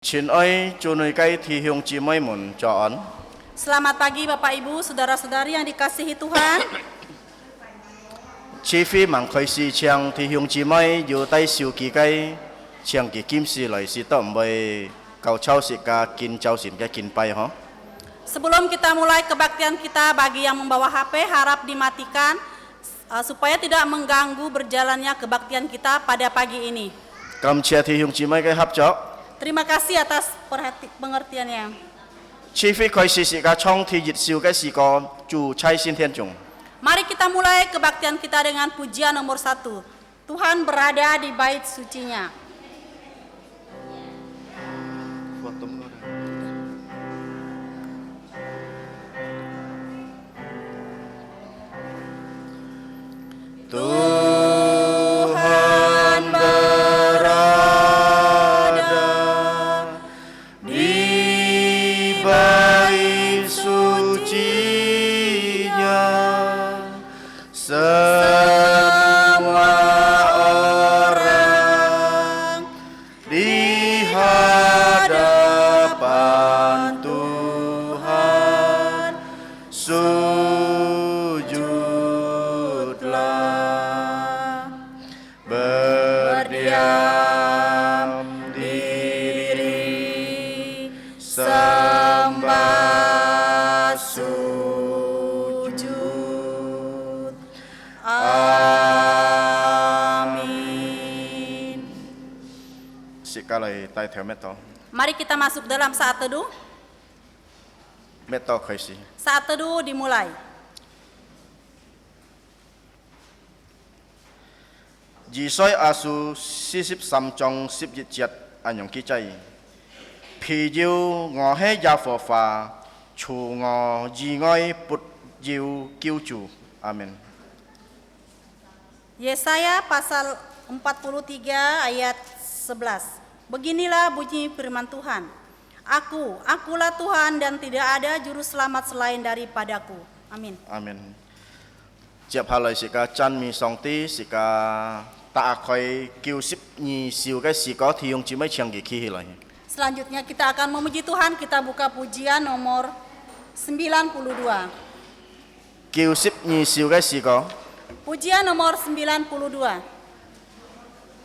亲爱主内该弟兄姊妹们早安。 Selamat pagi Bapak Ibu, saudara-saudari yang dikasihi Tuhan. 此非望开始将弟兄姊妹要带手机该将其金丝来是得唔会高超是加金招神嘅金拜吼。 Sebelum kita mulai kebaktian kita, bagi yang membawa HP harap dimatikan supaya tidak mengganggu berjalannya kebaktian kita pada pagi ini. 感謝弟兄姊妹嘅合作。 Terima kasih atas pengertiannya. 此非開始是加創天熱燒嘅時個主差先天中。 Mari kita mulai kebaktian kita dengan pujian nomor 1. Tuhan berada di bait sucinya. Tuhan berada di bait sucinya, semua orang di hadapan Tuhan sujudlah, berdiam diri, sembah sujud. Amin. Sekalai tai theo meto. Mari kita masuk dalam saat teduh. Meto kaisi. Saat teduh dimulai. Jisai asu 43章11節按用記載，譬要我喺耶和華，除我以外不要救主。阿門。 Yesaya pasal 43 ayat 11. Beginilah bunyi firman Tuhan. Akulah Tuhan dan tidak ada juru selamat selain daripadaku. Amin. Amin. 接下來是個讚美上帝，是個打開92兆嘅時個弟兄姊妹唱嘅起來。 Selanjutnya kita akan memuji Tuhan. Kita buka pujian nomor 92. 92兆嘅時個。 Pujian nomor 92.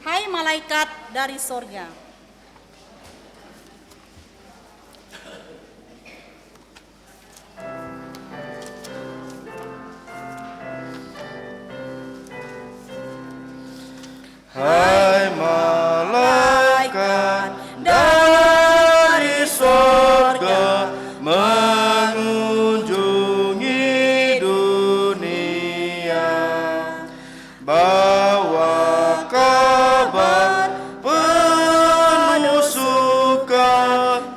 Hai malaikat dari sorga. Hai malaikat dari sorga mengunjungi dunia, bawa kabar penuh suka,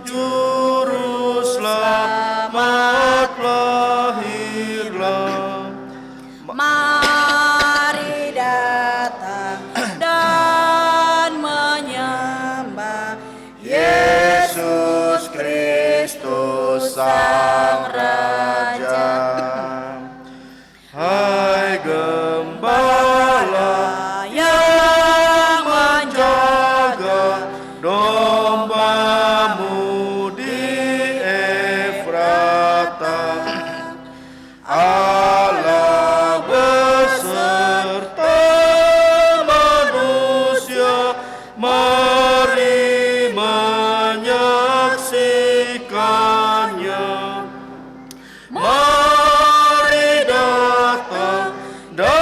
juru selamat lahirlah. Mari datang dan menyembah Yesus Kristus Sang Raja. Hai gembala yang menjaga dombamu di Efrata, Allah beserta manusia, mari menyaksikannya. Mari datang dan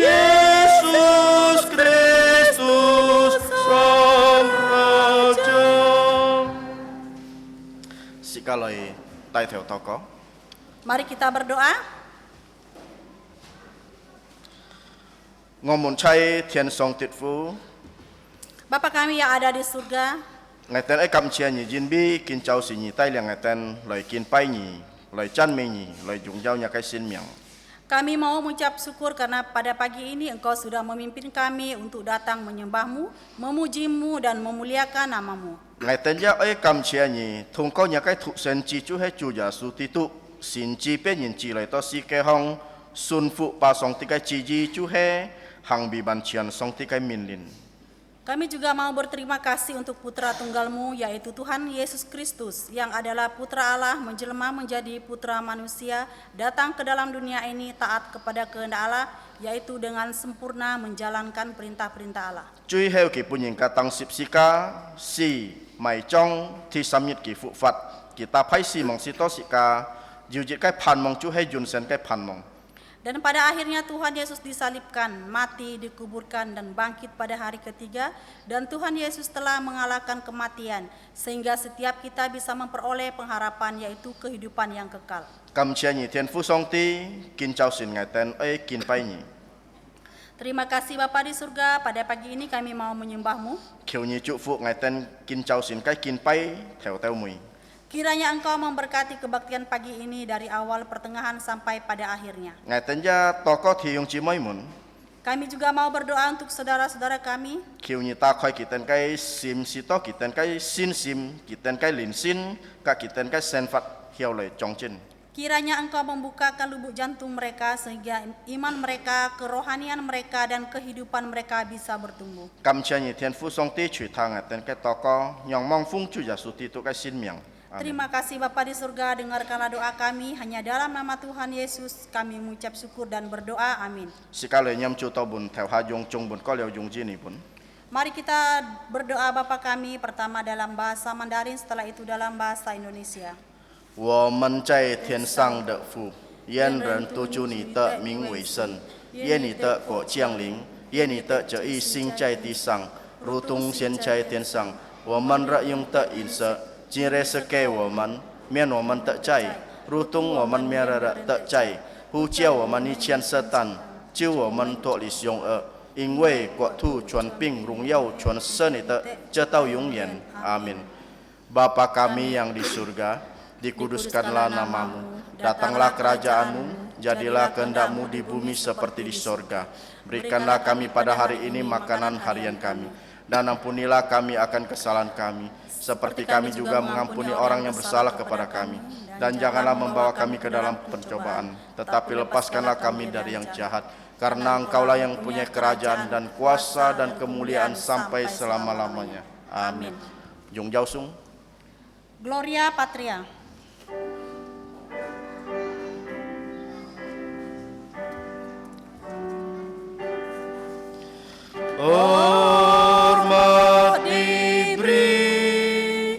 Yesus Kristus Sang Raja. Sikalai tai theo toko. Mari kita berdoa. Ngomong cai Thiên Song Tiết Phu. Bapa kami yang ada di surga, Ngày tên ấy cầm chia nhị jin bi kin chau si nhị tay liang ngày tên lời kin pai nhị lời chan me nhị lời dùng giao nya kai sin miang. kami mau mengucap syukur karena pada pagi ini Engkau sudah memimpin kami untuk datang menyembah-Mu, memuji-Mu dan memuliakan nama-Mu. Ngày tên ya ấy cầm chia nhị thung có nya kai thu sen chi chu he chu ya su ti tu sin chi pe nhìn chi lời to si ke hong sun fu pa song ti kai chi ji chu he hang bi ban chian song ti kai min lin. Kami juga mau berterima kasih untuk Putra Tunggal-Mu, yaitu Tuhan Yesus Kristus, yang adalah Putra Allah menjelma menjadi Putra manusia, datang ke dalam dunia ini taat kepada kehendak Allah, yaitu dengan sempurna menjalankan perintah-perintah Allah. Chui heo ki punyin ka tang sip sika si mai chong thi samyit ki fu fat kita phai si mong si to sika jiujit kai phan mong chu he jun sen kai phan mong. Dan pada akhirnya Tuhan Yesus disalibkan, mati, dikuburkan, dan bangkit pada hari ketiga. Dan Tuhan Yesus telah mengalahkan kematian, sehingga setiap kita bisa memperoleh pengharapan, yaitu kehidupan yang kekal. Kam chia nyi Thiên Phu Song Ti kin chau sin ngai ten ai kin pai nyi. Terima kasih Bapa di surga, pada pagi ini kami mau menyembah-Mu. Khiu nyi chu fu ngai ten kin chau sin kai kin pai theo teu mui. Kiranya Engkau memberkati kebaktian pagi ini dari awal, pertengahan, sampai pada akhirnya. Ngai ten ya toko thi yung chi moi mun. Kami juga mau berdoa untuk saudara-saudara kami. Khiu nyi ta khoi ki ten kai sim si to ki ten kai sin sim ki ten kai lin sin ka ki ten kai sen fat hiao le chong chin. Kiranya Engkau membukakan lubuk jantung mereka sehingga iman mereka, kerohanian mereka, dan kehidupan mereka bisa bertumbuh. Kam chia nyi Thiên Phu Song Ti chui ta ngai ten kai toko nyong mong fung chu ya su ti tu kai sin miang. Terima kasih Bapa di surga, dengarkanlah doa kami, hanya dalam nama Tuhan Yesus kami mengucap syukur dan berdoa, amin. Sikale nyam chu to bun theo ha jong chung bun ko leo jong ji ni bun. Mari kita berdoa Bapa kami, pertama dalam bahasa Mandarin, setelah itu dalam bahasa Indonesia. 我们在天上的父，愿人都祝你的名为圣，愿你的国降临，愿你的旨意行在地上，如同现在天上。我们日用的饮食，今日赐给我们，免我们的债，如同我们免了的债，不叫我们遇见撒旦，救我们脱离凶恶。因为国土、权柄、荣耀全是你的，直到永远。阿门。Bapa kami yang di surga, dikuduskanlah namamu, datanglah kerajaanmu, jadilah kehendak-Mu di bumi seperti di sorga. Berikanlah kami pada hari ini makanan harian kami, dan ampunilah kami akan kesalahan kami, seperti kami juga mengampuni orang yang bersalah kepada kami. Dan janganlah membawa kami ke dalam pencobaan, tetapi lepaskanlah kami dari yang jahat, karena Engkaulah yang punya kerajaan dan kuasa dan kemuliaan sampai selama-lamanya. Amin. Jung Jau Sung. Gloria Patria. Hormat diberi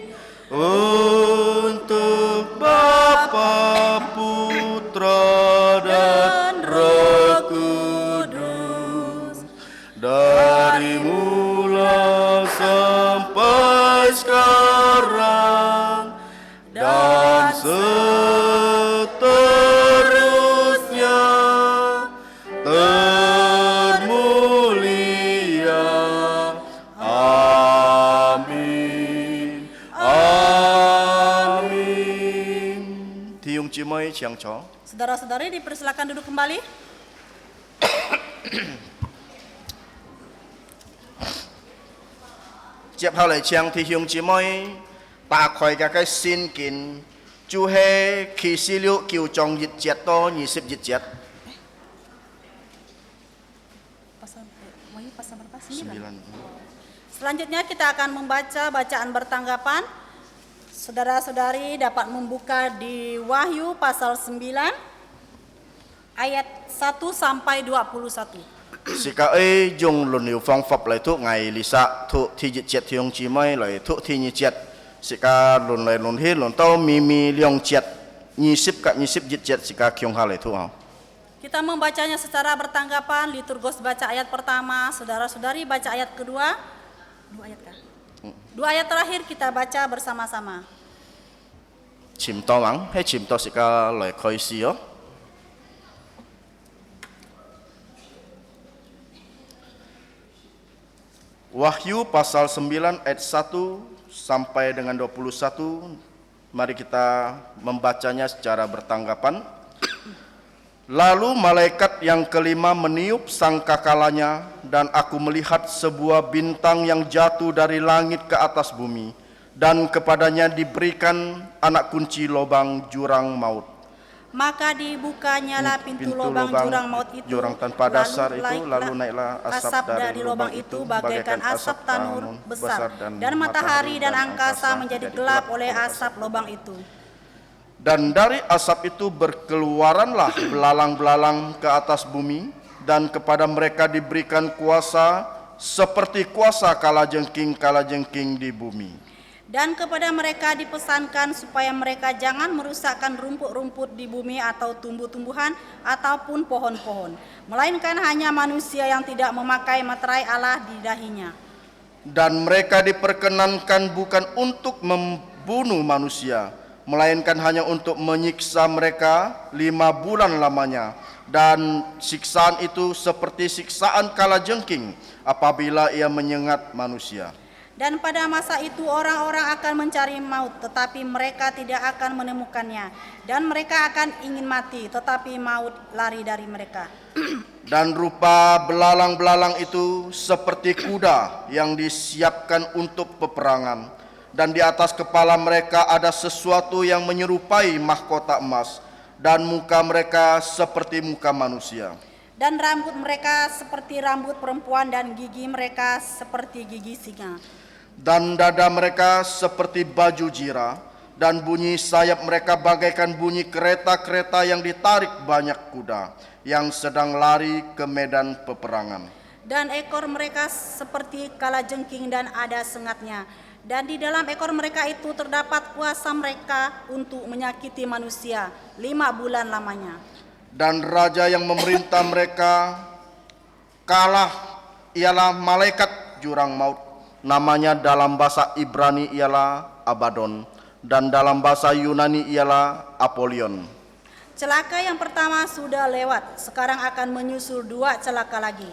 untuk Bapa, Putra dan Roh Kudus, dari mula sampai sekarang dan seterusnya. Termulia. Amin. Amin. Thiung Chimoi Chiang Cho. Saudara-saudari dipersilakan duduk kembali. Tiếp theo lại Chiang Thi Hiung Chimoi ta khỏi cái xin kín chú he khi xí liu kiều trong dịch chết to 20 dịch chết. Selanjutnya kita akan membaca bacaan bertanggapan. Saudara-saudari dapat membuka di Wahyu pasal 9 ayat 1 sampai 21. Sika ấy dùng luận liệu phong pháp lại thuốc ngày lì xạ thuốc thi dịch chết thì ông chỉ mới lại thuốc thi như chết. Sika luận lại luận hết luận tao mi liong chết 20 dịch chết sika kiong hà lại thuốc hả? Kita membacanya secara bertanggapan, liturgos baca ayat pertama, saudara-saudari baca ayat kedua. 2 ayat kah? 2 ayat terakhir kita baca bersama-sama. 潛多王，喺潛多時間來開始哦。Wahyu pasal 9 ayat 1 sampai dengan 21. Mari kita membacanya secara bertanggapan. Lalu malaikat yang kelima meniup sangkakalanya, dan aku melihat sebuah bintang yang jatuh dari langit ke atas bumi, dan kepadanya diberikan anak kunci lubang jurang maut. Maka dibukanyalah pintu lubang jurang maut itu, jurang tanpa dasar lalu naiklah asap dari lubang itu bagaikan asap tanur besar, dan matahari dan angkasa menjadi gelap oleh asap lubang itu. Dan dari asap itu berkeluaranlah belalang-belalang ke atas bumi, dan kepada mereka diberikan kuasa seperti kuasa kalajengking di bumi. Dan kepada mereka dipesankan supaya mereka jangan merusakkan rumput-rumput di bumi atau tumbuh-tumbuhan ataupun pohon-pohon, melainkan hanya manusia yang tidak memakai materai Allah di dahinya. Dan mereka diperkenankan bukan untuk membunuh manusia, melainkan hanya untuk menyiksa mereka 5 bulan lamanya. Dan siksaan itu seperti siksaan kalajengking apabila ia menyengat manusia. Dan pada masa itu orang-orang akan mencari maut, tetapi mereka tidak akan menemukannya. Dan mereka akan ingin mati, tetapi maut lari dari mereka. Dan rupa belalang-belalang itu seperti kuda yang disiapkan untuk peperangan. Dan di atas kepala mereka ada sesuatu yang menyerupai mahkota emas, dan muka mereka seperti muka manusia. Dan rambut mereka seperti rambut perempuan, dan gigi mereka seperti gigi singa. Dan dada mereka seperti baju jira, dan bunyi sayap mereka bagaikan bunyi kereta-kereta yang ditarik banyak kuda yang sedang lari ke medan peperangan. Dan ekor mereka seperti kalajengking dan ada sengatnya. Dan di dalam ekor mereka itu terdapat kuasa mereka untuk menyakiti manusia 5 bulan lamanya. Dan raja yang memerintah mereka kalah ialah malaikat jurang maut. Namanya dalam bahasa Ibrani ialah Abaddon, dan dalam bahasa Yunani ialah Apollyon. Celaka yang pertama sudah lewat, sekarang akan menyusul 2 celaka lagi.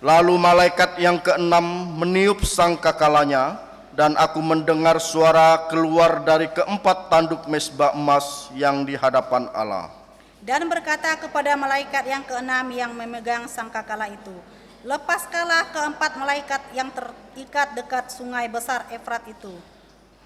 Lalu malaikat yang keenam meniup sangkakalanya, dan aku mendengar suara keluar dari keempat tanduk mezbah emas yang di hadapan Allah. Dan berkata kepada malaikat yang keenam yang memegang sangkakala itu, lepaskanlah keempat malaikat yang terikat dekat sungai besar Efrat itu.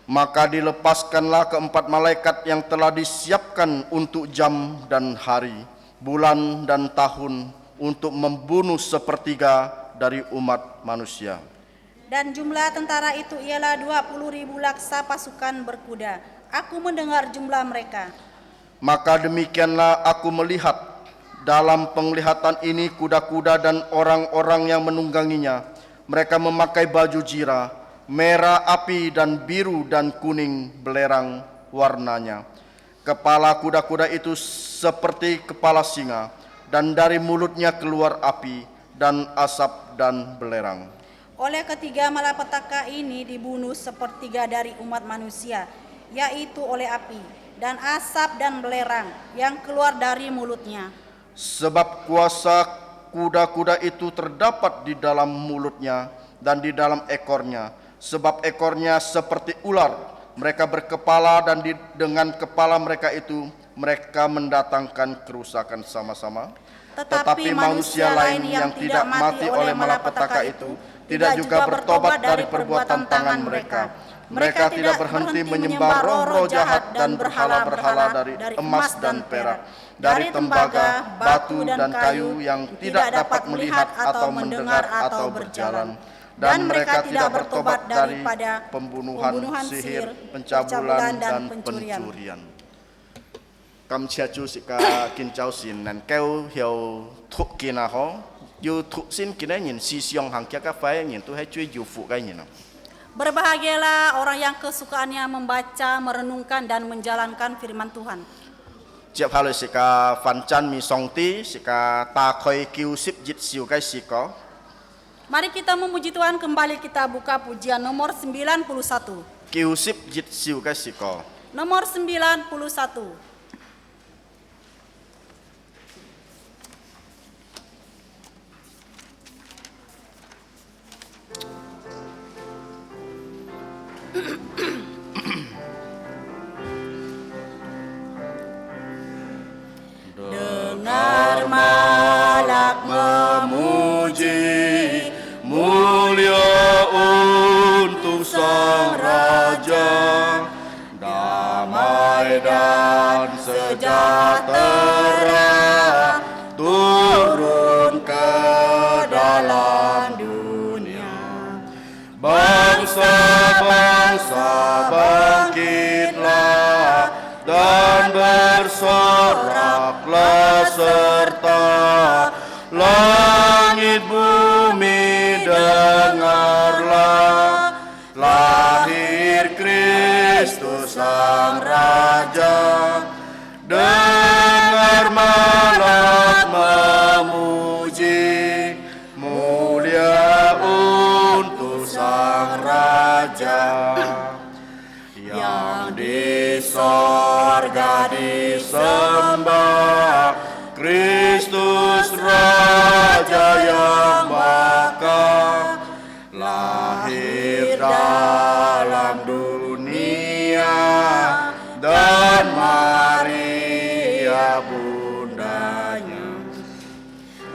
Maka dilepaskanlah keempat malaikat yang telah disiapkan untuk jam dan hari, bulan dan tahun, untuk membunuh sepertiga dari umat manusia. Dan jumlah tentara itu ialah 20.000 laksa pasukan berkuda. Aku mendengar jumlah mereka. Maka demikianlah aku melihat dalam penglihatan ini kuda-kuda dan orang-orang yang menungganginya. Mereka memakai baju jira, merah api dan biru dan kuning belerang warnanya. Kepala kuda-kuda itu seperti kepala singa, dan dari mulutnya keluar api dan asap dan belerang. Oleh ketiga malapetaka ini dibunuh sepertiga dari umat manusia, yaitu oleh api dan asap dan belerang yang keluar dari mulutnya. Sebab kuasa kuda-kuda itu terdapat di dalam mulutnya dan di dalam ekornya. Sebab ekornya seperti ular, mereka berkepala, dan dengan kepala mereka itu mereka mendatangkan kerusakan sama-sama. Tetapi manusia lain yang tidak mati oleh malapetaka itu tidak juga bertobat dari perbuatan tangan mereka. Mereka tidak berhenti menyembah roh-roh jahat dan berhala-berhala dari emas dan perak, dari tembaga, batu dan kayu yang tidak dapat melihat atau mendengar atau berjalan. Dan mereka tidak bertobat daripada pembunuhan, sihir, pencabulan dan pencurian. Kam chia chu sika kin chao sin nan keu hiao thuk kina ho yu thuk sin kina nyin si siong hang kia ka fai nyin tu hai chui yu fu kai nyin. Berbahagialah orang yang kesukaannya membaca, merenungkan dan menjalankan firman Tuhan. Chiap haloi sika Van Chan mi songti sika ta khoi kiu sip jit siu kai siko. Mari kita memuji Tuhan, kembali kita buka pujian nomor 91. Kiu sip jit siu kai siko. Nomor 91. Dengar malak memuji, mulia untuk Sang Raja, damai dan sejahtera turun ke dalam dunia. Bangsa-bangsa bangkitlah dan bersoraklah serta langit bumi dengarlah, lahir Kristus Sang Raja. Dengar malak memuji, mulia untuk Sang Raja. Yang di sorga disembah, Kristus Raja yang bakal lahir dalam dunia, dan Maria bundanya.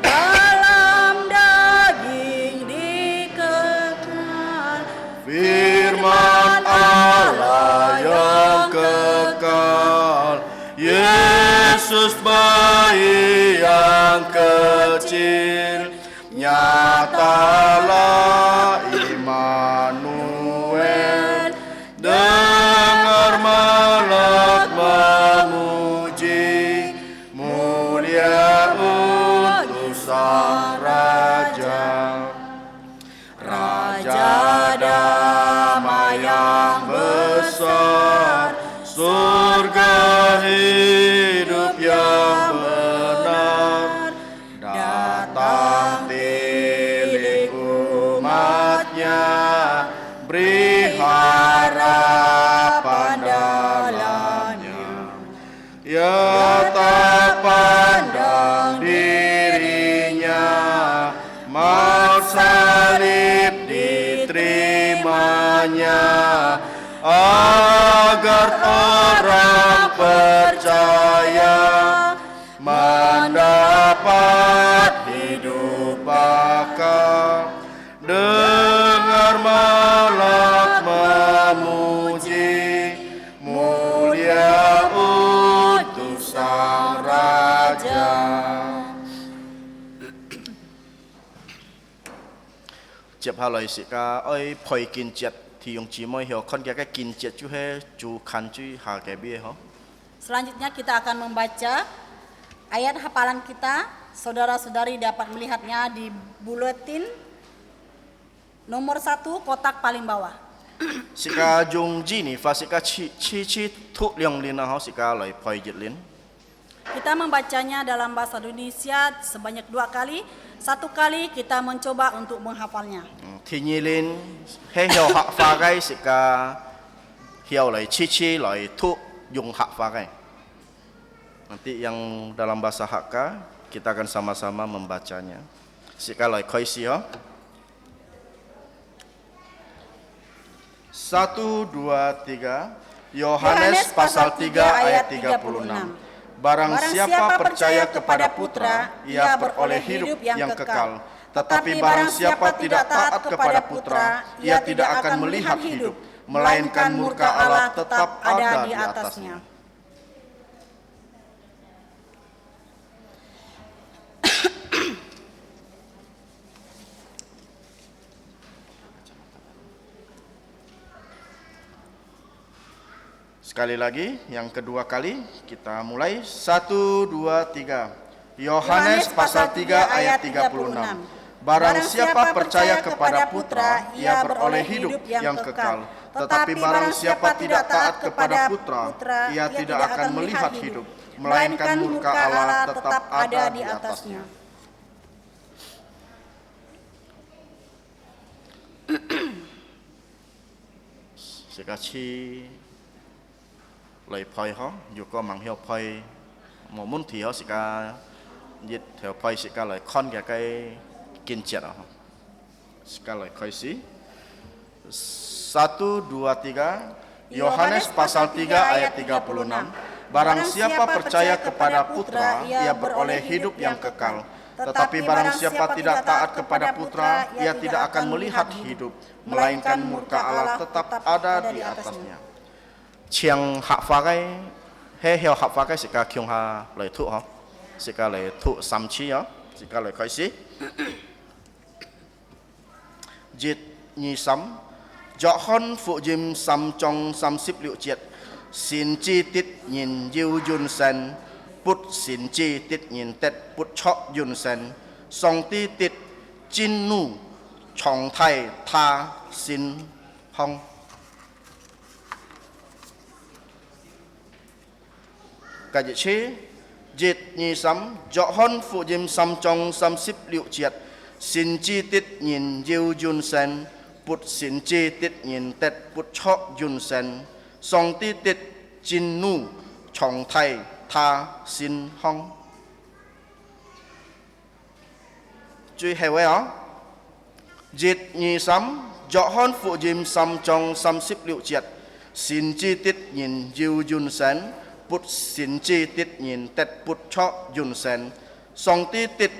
dalam daging dikekal, Firman Allah yang kekal, Yesus bayi yang kecil, nyatalah Immanuel. Dengar malak memuji, mulia untuk Sang Raja. Raja damai yang besar, surga hidup yang benar, datang pilih umatnya, beri harapan dalamnya. Ya tak pandang dirinya, maut salib diterimanya, agar orang percaya mendapat hidup bakal. Dengar malak memuji, mulia untuk Sang Raja. Chiap haloi sika oi phoi kin chet thì用姊妹hiểu con cái kin chet chú he chú kan chú ha cái bia ho. Selanjutnya kita akan membaca ayat hafalan kita. Saudara-saudari dapat melihatnya di buletin nomor 1 kotak paling bawah. Sika jung ji ni fa sika chi thu liang lin ho sika loi phoi jit lin. Kita membacanya dalam bahasa Indonesia sebanyak 2 kali. 1 kali kita mencoba untuk menghafalnya. Thì nhi lin he hiểu hạ pha cái sika hiểu loi chi loi thu dùng hạ pha cái. Nanti yang dalam bahasa Hakka kita akan sama-sama membacanya. Sika loi khoi si ho. 1, 2, 3. Yohanes pasal 3 ayat 36. Barang siapa percaya kepada Putra, ia beroleh hidup yang kekal. Tetapi barang siapa tidak taat kepada Putra, ia tidak akan melihat hidup, melainkan murka Allah tetap ada di atasnya. Sekali lagi, yang kedua kali, kita mulai. 1, 2, 3. Yohanes pasal 3 ayat 36. Barang siapa percaya kepada Putra, ia beroleh hidup yang kekal. Tetapi barang siapa tidak taat kepada Putra, ia tidak akan melihat hidup, melainkan murka Allah tetap ada di atasnya. Sikachi lời phơi ho, dù có mang hiệu phơi, mà muốn thì họ sika nhiệt theo phơi sika lời con cái kinh chết ho, sika lời khơi si. 1, 2, 3 Yohanes pasal 3 ayat 36. Barang siapa percaya kepada Putra, ia beroleh hidup yang kekal. Tetapi barang siapa tidak taat kepada Putra, ia tidak akan melihat hidup, melainkan murka Allah tetap ada di atasnya. Chiang hạ phá cái he hiệu hạ phá cái sự ca kyung ha lời thụ ho, sự ca lời thụ sam chi ho, sự ca lời khởi sĩ. Diệt nhị sắm, dọ hon phụ dìm sam trong sam sip liệu triệt, xin chi tít nhìn yêu yun sen, bút xin chi tít nhìn tết bút chọ yun sen, song ti tít jin nu, chong thai tha xin hong. Cái gì chứ? Diệt nhị sắm, dọ hon phụ dìm sam trong sam sip liệu triệt, xin chi tít nhìn yêu yun sen, bút xin chi tít nhìn tết bút chọ yun sen, song ti tít jin nu, chong thai tha xin hong. Chú hay vậy hả? Diệt nhị sắm, dọ hon phụ dìm sam trong sam sip liệu triệt, xin chi tít nhìn yêu yun sen, bút xin chi tít nhìn tết bút chọ yun sen, song ti tít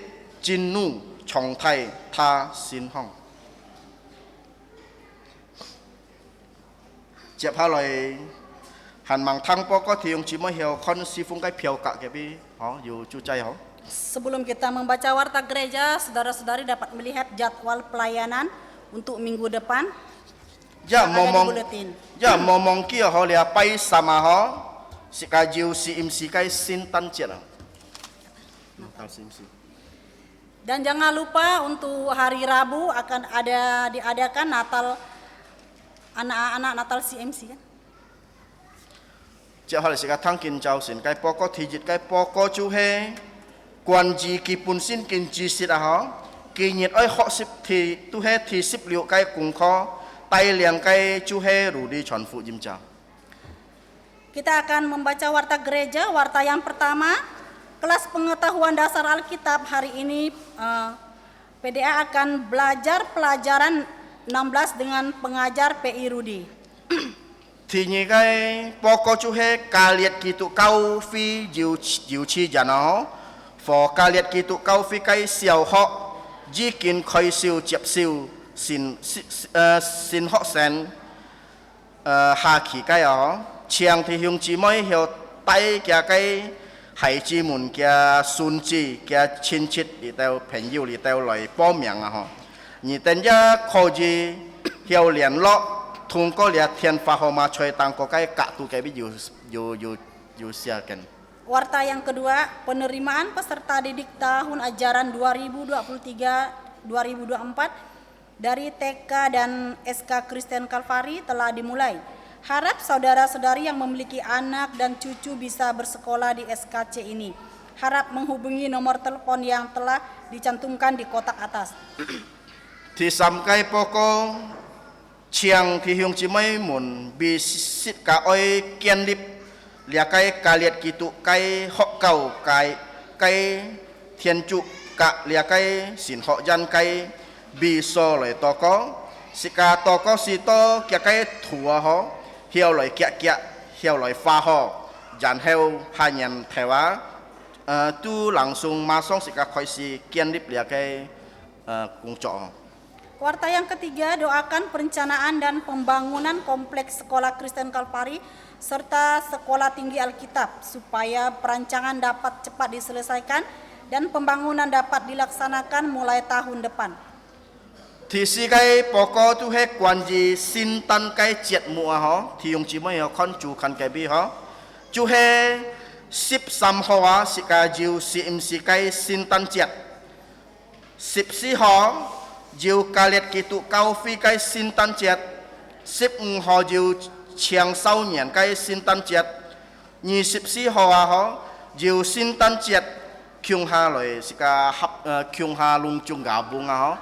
jin nu, chong thai tha xin hong. Chẹp hai lời hàn mang thang po có thì ông chỉ mới hiểu con si phung cái piao kak ke bi, ho, you chu cai ho. Sebelum kita membaca warta gereja, saudara-saudari dapat melihat jadwal pelayanan untuk minggu depan. Ya yang ada di momong, buletin. ya momong kia ho lia pai sama ho, si kajiu si imsi kai sin tan ciat ho. Tal si imsi. Dan jangan lupa untuk hari Rabu akan diadakan Natal anak-anak Natal CMC kan. Chợ họ là sẽ thăng kinh chào xin cái po có thì dịch cái po có chú he quan gì kỳ pun xin kinh chi xịt à họ kỳ nhiệt ơi họ xếp thì tu he thì xếp liệu cái cùng khó tay liền cái chú he rủ đi chọn phụ dìm chào. Kita akan membaca warta gereja. Warta yang pertama, kelas pengetahuan dasar Alkitab hari ini PDA akan belajar pelajaran 16 dengan pengajar PI Rudi. Thì như cái po có chú he ca liệt kỳ tụ cao phi diệu chi giả nó phò ca liệt kỳ tụ cao phi cái siêu họ di kiến khơi siêu chẹp siêu xin họ sen hà khí cái đó chiang thì hướng chỉ mới hiểu tay kia cái hải chi mùn kia xuân chi kia亲戚里头朋友里头来报名啊哈，你等下考级hiểu联络。通过了天发号码吹当个cái kak tu cái bi you siakan. Warta yang kedua, penerimaan peserta didik tahun ajaran 2023-2024 dari TK dan SK Kristen Kalvari telah dimulai. Harap saudara-saudari yang memiliki anak dan cucu bisa bersekolah di SKC ini. Harap menghubungi nomor telepon yang telah dicantumkan di kotak atas. Thì sắm cái poko chiang thì hướng chỉ mấy muốn bị xịt cả oi kiên lip lia cái cà liệt kỳ tụ cái họ cầu cái thiên trụ cả lia cái xin họ dân cái bị so lại to có xịt cả to có xịt to kia cái thua họ hiểu lại kia hiểu lại pha họ dàn heo hai nhân theo á tu langsung masuk xịt cả khói xịt kiên lip lia cái cung trọ. Warta yang ketiga, doakan perencanaan dan pembangunan kompleks sekolah Kristen Kalvari serta sekolah tinggi Alkitab supaya perancangan dapat cepat diselesaikan dan pembangunan dapat dilaksanakan mulai tahun depan. Thì si cái poko tu he quan gì xin tan cái triệt mùa ho thì用chỉ mới con chủ khăn cái bi ho chú he sip sam hoa si ka jiu si im si cái xin tan triệt sip si ho jiu kaliat kitu kau phi cái xin tan triệt sip ho jiu chiang sau nhàn cái xin tan triệt nhị sip si hoa ho Jiu Sintan Chiat Kyung Ha Loi Sika Kyung Ha Lung Chung Gabung ho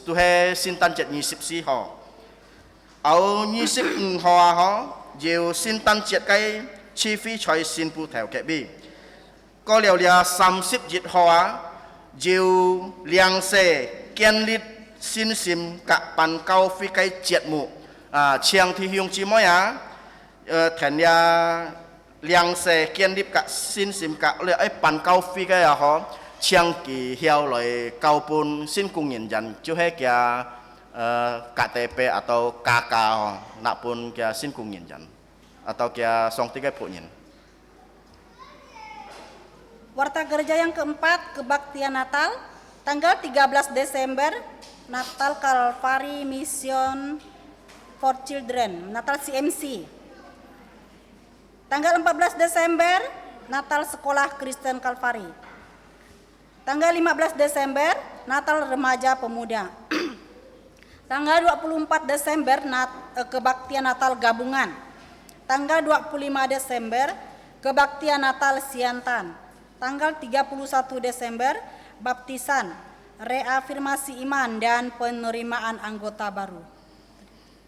tu he Sintan Chiat 24 ho Au 25 ho Jiu Sintan Chiat Kai Chi Phi Choi Sin Pu Theo Kek Bi Có liều lia 30 ho Jiu Liang Se Kian Lit Sin Sim Ka Pan Cao Phi Kai Chiat Mu Chiang Thi Hyung Chi Moi Thèn ya Liang Se Kian Lit Ka Sin Sim Ka Le Ai Pan Cao Phi Kai ho Chiang Ki Hiao Loi Cao Pun Sin Kung Yin Jan Chu He Kia KTP atau KK ho Nak pun Kia Sin Kung Yin Jan atau Kia Song Tiga Pu Yin. Warta gereja yang keempat, kebaktian Natal, tanggal 13 Desember, Natal Calvary Mission for Children, Natal CMC. Tanggal 14 Desember, Natal Sekolah Kristen Calvary. Tanggal 15 Desember, Natal Remaja Pemuda. Tanggal 24 Desember, kebaktian Natal Gabungan. Tanggal 25 Desember, kebaktian Natal Siantan. Tanggal 31 Desember, baptisan, reafirmasi iman, dan penerimaan anggota baru.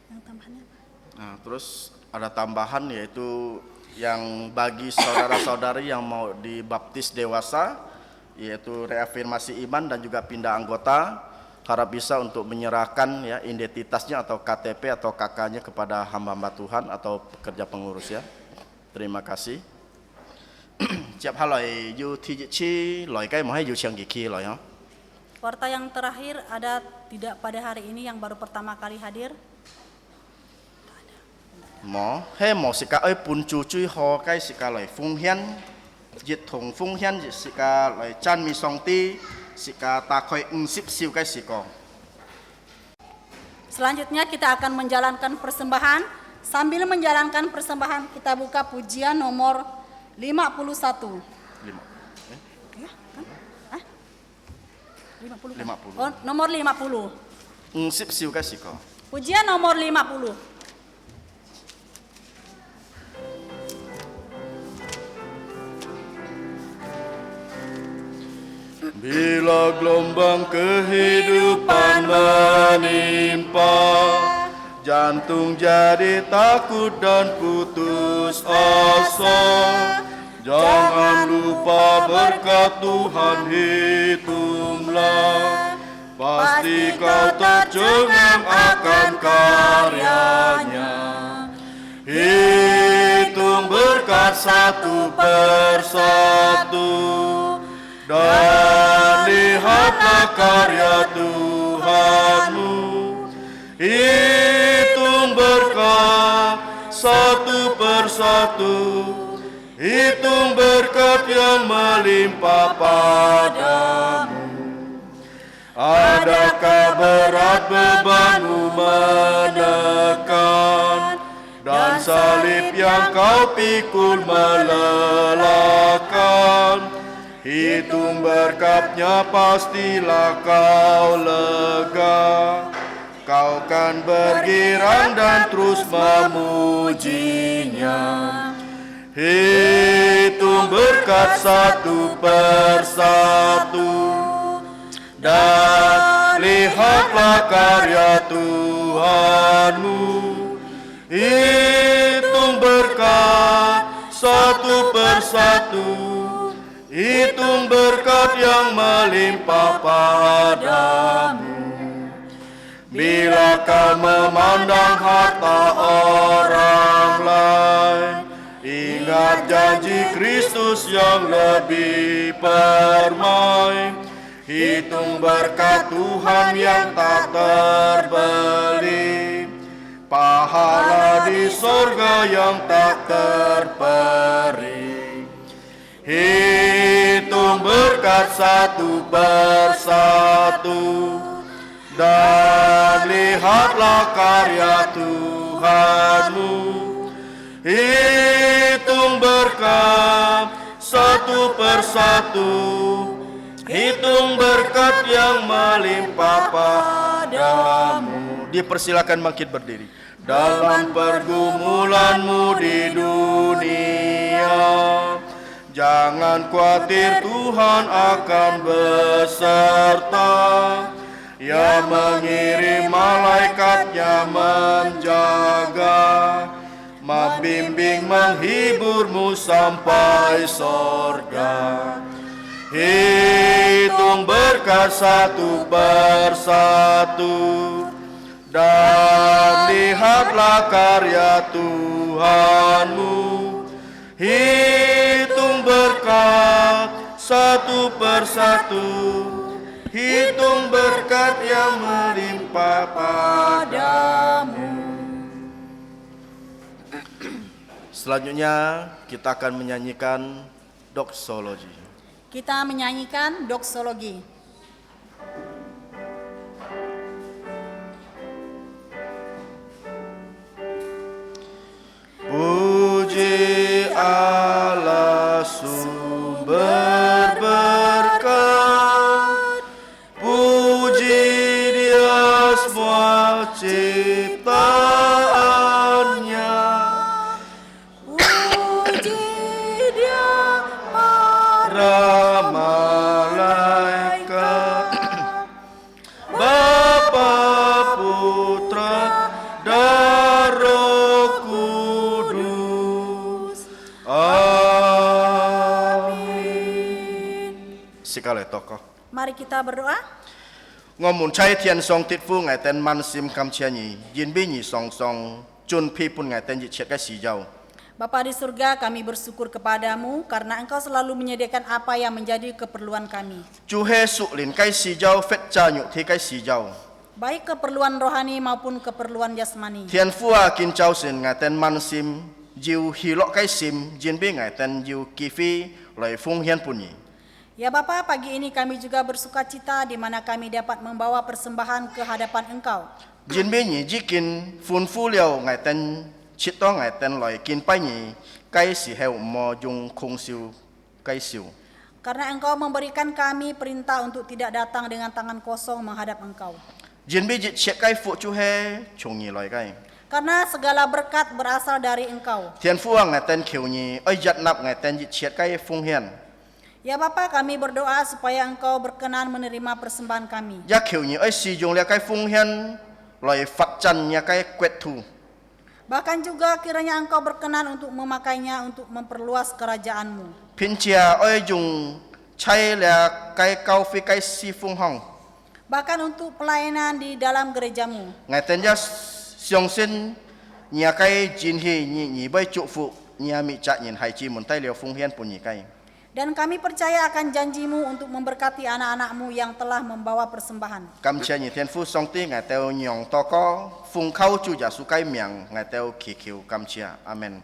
Yang tambahannya apa? Nah, terus ada tambahan yaitu yang bagi saudara-saudari yang mau dibaptis dewasa, yaitu reafirmasi iman dan juga pindah anggota, harap bisa untuk menyerahkan ya identitasnya atau KTP atau KK-nya kepada hamba-hamba Tuhan atau pekerja pengurus ya. Terima kasih. Siap haloi yu thi chi loi kai mo hai yu chiang gi ki loi ha. Warta yang terakhir ada tidak pada hari ini yang baru pertama kali hadir? Mo he mo sika oi pun chu chui ho kai sika loi fung hian yit thong fung hian sika loi chan mi song ti sika ta khoi sip siu kai siko. Selanjutnya kita akan menjalankan persembahan. Sambil menjalankan persembahan kita buka pujian nomor 51. 50. Ya, kan? 50. 50. Oh, nomor 50. Sip siu kai siko. Pujian nomor 50. Bila gelombang kehidupan menimpa, jantung jadi takut dan putus asa. Jangan lupa berkat Tuhan hitunglah, pasti kau tercengang akan karyanya. Hitung berkat satu persatu, dan lihatlah karya Tuhanmu. Hitung berkat satu persatu, hitung berkat yang melimpah padamu. Adakah berat bebanmu menekan, dan salib yang kau pikul melelahkan? Hitung berkatnya pastilah kau lega, kau kan bergirang dan terus memujinya. Hitung berkat satu persatu, dan lihatlah karya Tuhanmu. Hitung berkat satu persatu, hitung berkat yang melimpah padamu. Bila kau memandang harta orang lain, ingat janji Kristus yang lebih permai. Hitung berkat Tuhan yang tak terbeli, pahala di sorga yang tak terperi. Hitung berkat satu persatu, dan lihatlah karya Tuhanmu. Hitung berkat satu persatu, hitung berkat yang melimpah padamu. Dipersilakan bangkit berdiri. Dalam pergumulanmu di dunia, Jangan khawatir, Tuhan akan beserta. Ia mengirim malaikatnya menjaga, membimbing menghiburmu sampai sorga. Hitung berkat satu persatu, dan lihatlah karya Tuhanmu. Hitung berkat satu persatu, hitung berkat yang melimpah padamu. Selanjutnya kita akan menyanyikan doksologi. Kita menyanyikan doksologi. Puji Allah sumber berkat, puji Dia semua ciptaannya, Puji Dia para malaikat, Bapa, Putra, dan Roh Kudus. Amin. Sekali tokoh. Mari kita berdoa. Ngomun cai tian song tit fu ngai ten man sim kam chia ni, yin bi ni song song chun pi pun ngai ten ji chet kai si jau. Bapa di surga, kami bersyukur kepadamu karena Engkau selalu menyediakan apa yang menjadi keperluan kami. Chu he su lin kai si jau fet cha nyu thi kai si jau. Baik keperluan rohani maupun keperluan jasmani. Tian fu a kin chau sin ngai ten man sim jiu hi lo kai sim jin bi ngai ten jiu ki fi lai fung hian pun ni. Ya Bapa, pagi ini kami juga bersuka cita di mana kami dapat membawa persembahan ke hadapan Engkau. Jin bi ni ji kin fun fu liao ngai ten chit to ngai ten lai kin pai ni kai si heu mo jung khung siu kai siu. Karena Engkau memberikan kami perintah untuk tidak datang dengan tangan kosong menghadap Engkau. Jin bi ji chet kai fu chu he chung ni lai kai. Karena segala berkat berasal dari Engkau. Tian fu ngai ten khiu ni oi jat nap ngai ten ji chet kai fung hian. Ya Bapa, kami berdoa supaya Engkau berkenan menerima persembahan kami. Ya khiu ni oi si jung le kai fung hian lai fat chan nya kai kwet tu. Bahkan juga kiranya Engkau berkenan untuk memakainya untuk memperluas kerajaan-Mu. Pin chia oi jung chai le kai kau fi kai si fung hong. Bahkan untuk pelayanan di dalam gereja-Mu. Ngai ten ja siong sin nya kai jin hi ni bai chu fu nya mi cha nyin hai chi mun tai liao fung hian pun ni kai. Dan kami percaya akan janji-Mu untuk memberkati anak-anak-Mu yang telah membawa persembahan. Kam chia ni tian fu song ti ngai teo nyong to ko fung kau chu ja su kai miang ngai teo ki kiu kam chia. Amen.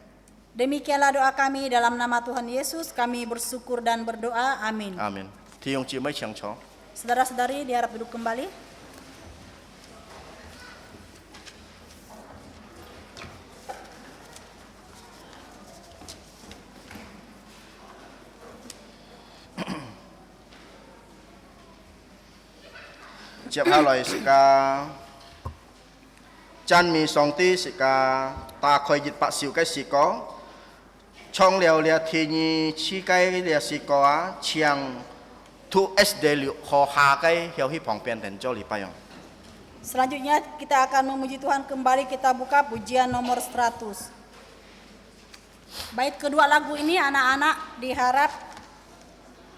Demikianlah doa kami dalam nama Tuhan Yesus, kami bersyukur dan berdoa. Amin. Amin. Ti yong chi mai chiang cho. Saudara-saudari diharap duduk kembali. Chiap ha loi sika chan mi song ti sika ta khoi jit pa siu kai si ko chong liao lia thi ni chi kai lia si ko a chiang tu sd liu ho ha kai hiao hi pong pian ten jo li pa yong. Selanjutnya kita akan memuji Tuhan kembali, kita buka pujian nomor 100. Bait kedua lagu ini anak-anak diharap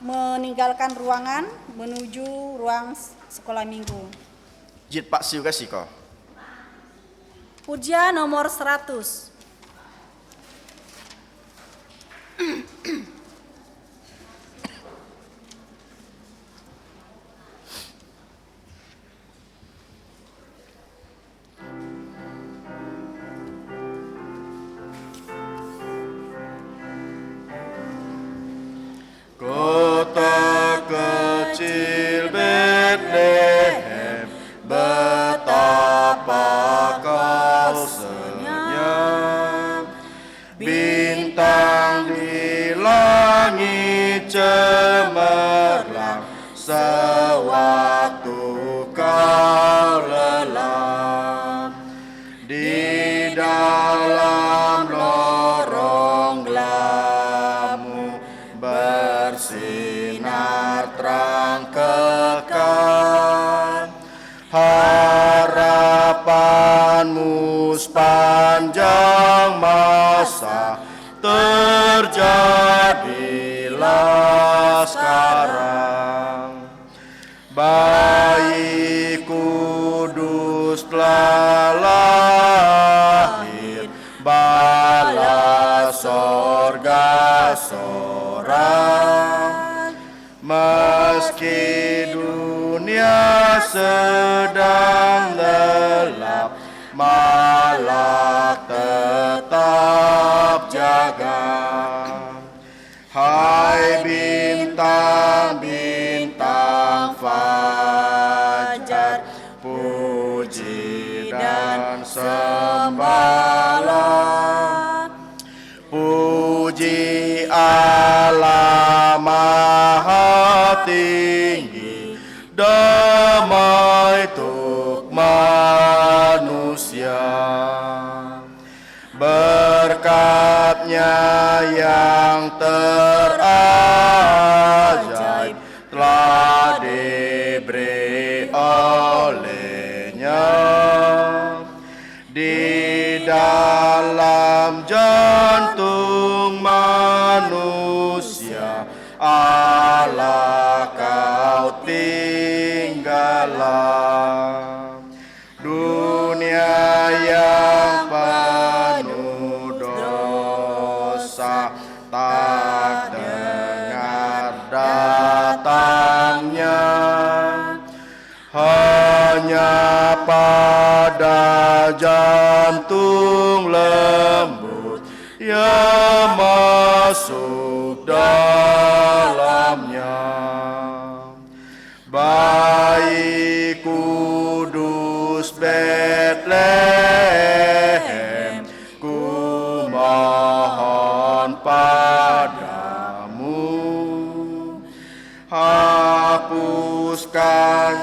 meninggalkan ruangan menuju ruang sekolah minggu. Jit pa siu kai si ko. Pujian nomor 100. Kota kecil Bethlehem, betapa kau senyap. Yesus telah lahir, bala sorga sorak. Meski dunia sedang gelap, malak tetap jaga. Hai bintang-bintang fajar, puji dan sembahlah. Puji Allah Maha Tinggi, damai untuk manusia. Berkat-Nya yang terajaib telah diberi oleh-Nya. Di dalam jantung manusia, Allah Kau tinggallah. Dunia yang penuh dosa tak dengar datangnya. Hanya pada jantung lembut yang masuk dalamnya. Bayi kudus Betlehem, ku mohon padamu, hapuskan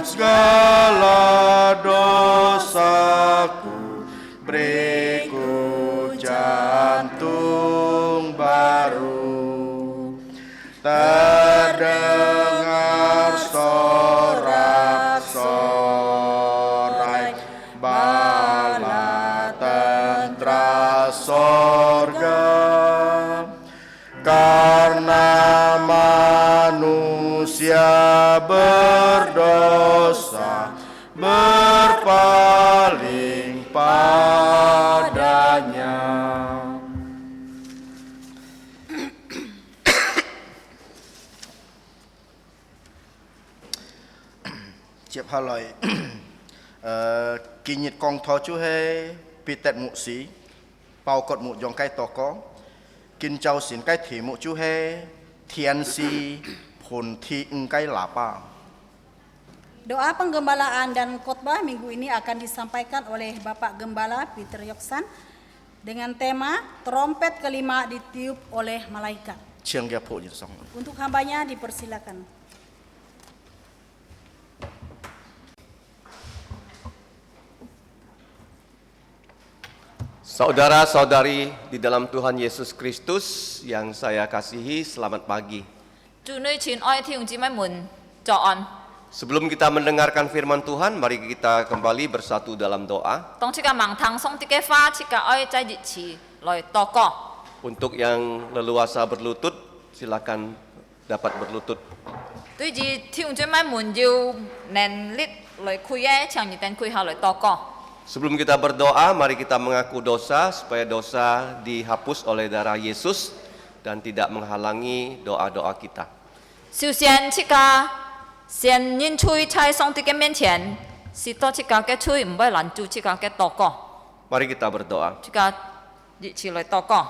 segala dosaku, beriku jantung baru. Terdengar sorak-sorai bala tentara sorga, karena manusia berdosa berpaling padanya. Chiếc hà lời kỳ nhiệt con thó chú hê bị tẹt mụ xí bao cột mụ dòng cây tỏ có kinh châu xỉn cây thỉ mụ chú hê thiên si phồn thi cây lapa. Doa penggembalaan dan khotbah minggu ini akan disampaikan oleh Bapak Gembala Peter Yoksan dengan tema trompet kelima ditiup oleh malaikat. Chiang gia phụ dịch xong. Untuk hambanya dipersilakan. Saudara-saudari di dalam Tuhan Yesus Kristus yang saya kasihi, selamat pagi. 主內前愛弟兄姊妹們早安。 Sebelum kita mendengarkan firman Tuhan, mari kita kembali bersatu dalam doa. 當這個盲堂送啲嘅花，這個愛在熱詞來禱告。 Untuk yang leluasa berlutut, silakan dapat berlutut. 對住弟兄姊妹們要能力來開嘅，請熱燈開下來禱告。 Sebelum kita berdoa, mari kita mengaku dosa supaya dosa dihapus oleh darah Yesus dan tidak menghalangi doa-doa kita. 首先，這個先人吹在上帝嘅面前，是到這個嘅吹唔會攔住這個嘅禱告。 Mari kita berdoa. 這個熱詞來禱告。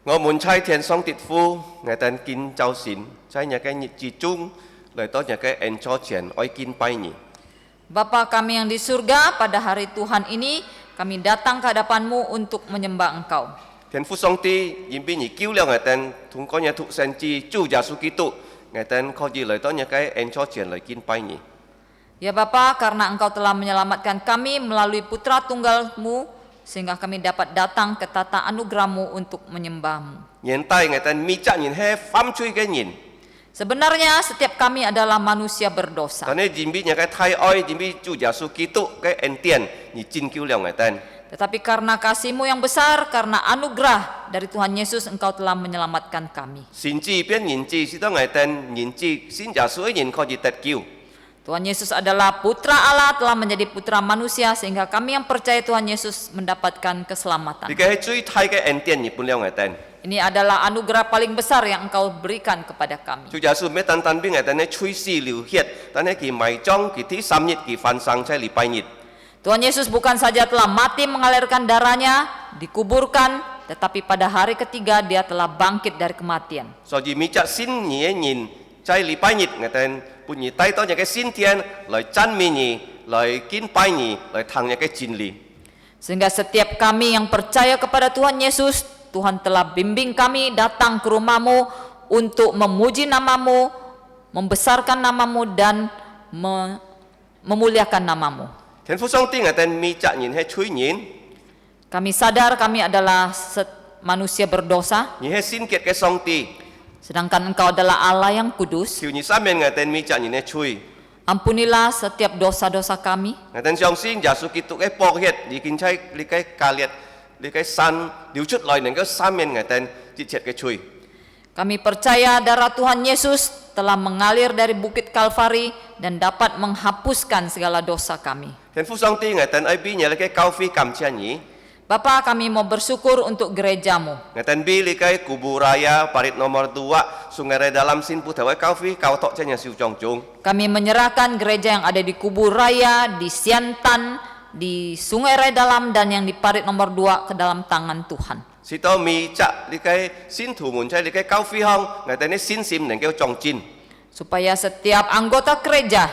我們差天上的父，ngày tên kính châu xỉn, sai nhà cái nhị chỉ chung, lời tốt nhà cái en cho chén, oi kính pai nhỉ. Bapa kami yang di surga, pada hari Tuhan ini kami datang ke hadapan-Mu untuk menyembah Engkau. Thiên父Song Ti, yếm bi nhị cứu leo ngày tên, thùng có nhà thụ sen chi, chu gia su Kitô, ngày tên có gì lời tốt nhà cái en cho chén, lời kính pai nhỉ. Ya Bapa, karena Engkau telah menyelamatkan kami melalui Putra Tunggal-Mu, sehingga kami dapat datang ke tata anugerah-Mu untuk menyembah-Mu. Nhìn tay ngày tên mi chạm nhìn he phám chui cái nhìn. Sebenarnya setiap kami adalah manusia berdosa. 但係人比人嘅太愛，人比主耶穌基督嘅恩典而拯救了我哋。 Tetapi karena kasih-Mu yang besar, karena anugerah dari Tuhan Yesus, Engkau telah menyelamatkan kami. 先知變人子，使到我哋人子信耶穌嘅人可以得救。 Tuhan Yesus adalah putra Allah, telah menjadi putra manusia, sehingga kami yang percaya Tuhan Yesus mendapatkan keselamatan. 呢個係最大嘅恩典而本了我哋。 Ini adalah anugerah paling besar yang Engkau berikan kepada kami. 主耶穌咩單單俾我哋呢吹絲流血，但係佢埋葬，佢第三日佢翻生在禮拜日。 Tuhan Yesus bukan saja telah mati mengalirkan darahnya, dikuburkan, tetapi pada hari ketiga Dia telah bangkit dari kematian. 所以每隻信你嘅人，在禮拜日我哋半夜帶到日嘅先天來讚美你，來敬拜你，來聽日嘅真理。 Sehingga setiap kami yang percaya kepada Tuhan Yesus, Tuhan telah bimbing kami datang ke rumah-Mu untuk memuji nama-Mu, membesarkan nama-Mu, dan memuliakan nama-Mu. 天父上帝我哋每隻人係罪人， Kami sadar kami adalah manusia berdosa, 你係聖潔嘅上帝， sedangkan Engkau adalah Allah yang kudus. 求你赦免我哋每隻人嘅罪。 Ampunilah setiap dosa-dosa kami. 我哋相信耶穌基督嘅寶血已經在你嘅加烈、你嘅山流出來，能夠赦免我哋一切嘅罪。 Kami percaya darah Tuhan Yesus telah mengalir dari Bukit Kalvari dan dapat menghapuskan segala dosa kami. 天父上帝，我哋愛俾你嘅教會感謝你。 Bapa, kami mau bersyukur untuk gereja-Mu.我哋俾你嘅kubur raya parit nomor 2 Sungai Dalam Sin Putawai Kaufi kau tok cennya siu jong. Kami menyerahkan gereja yang ada di Kubur Raya, di Siantan, di Sungai Rai Dalam, dan yang di Parit nomor 2 ke dalam tangan Tuhan. Sito mi cak li kai sin thủ mun cai li kai Kaufi hong ngai tane sin sim neng keu jong jin. Supaya setiap anggota gereja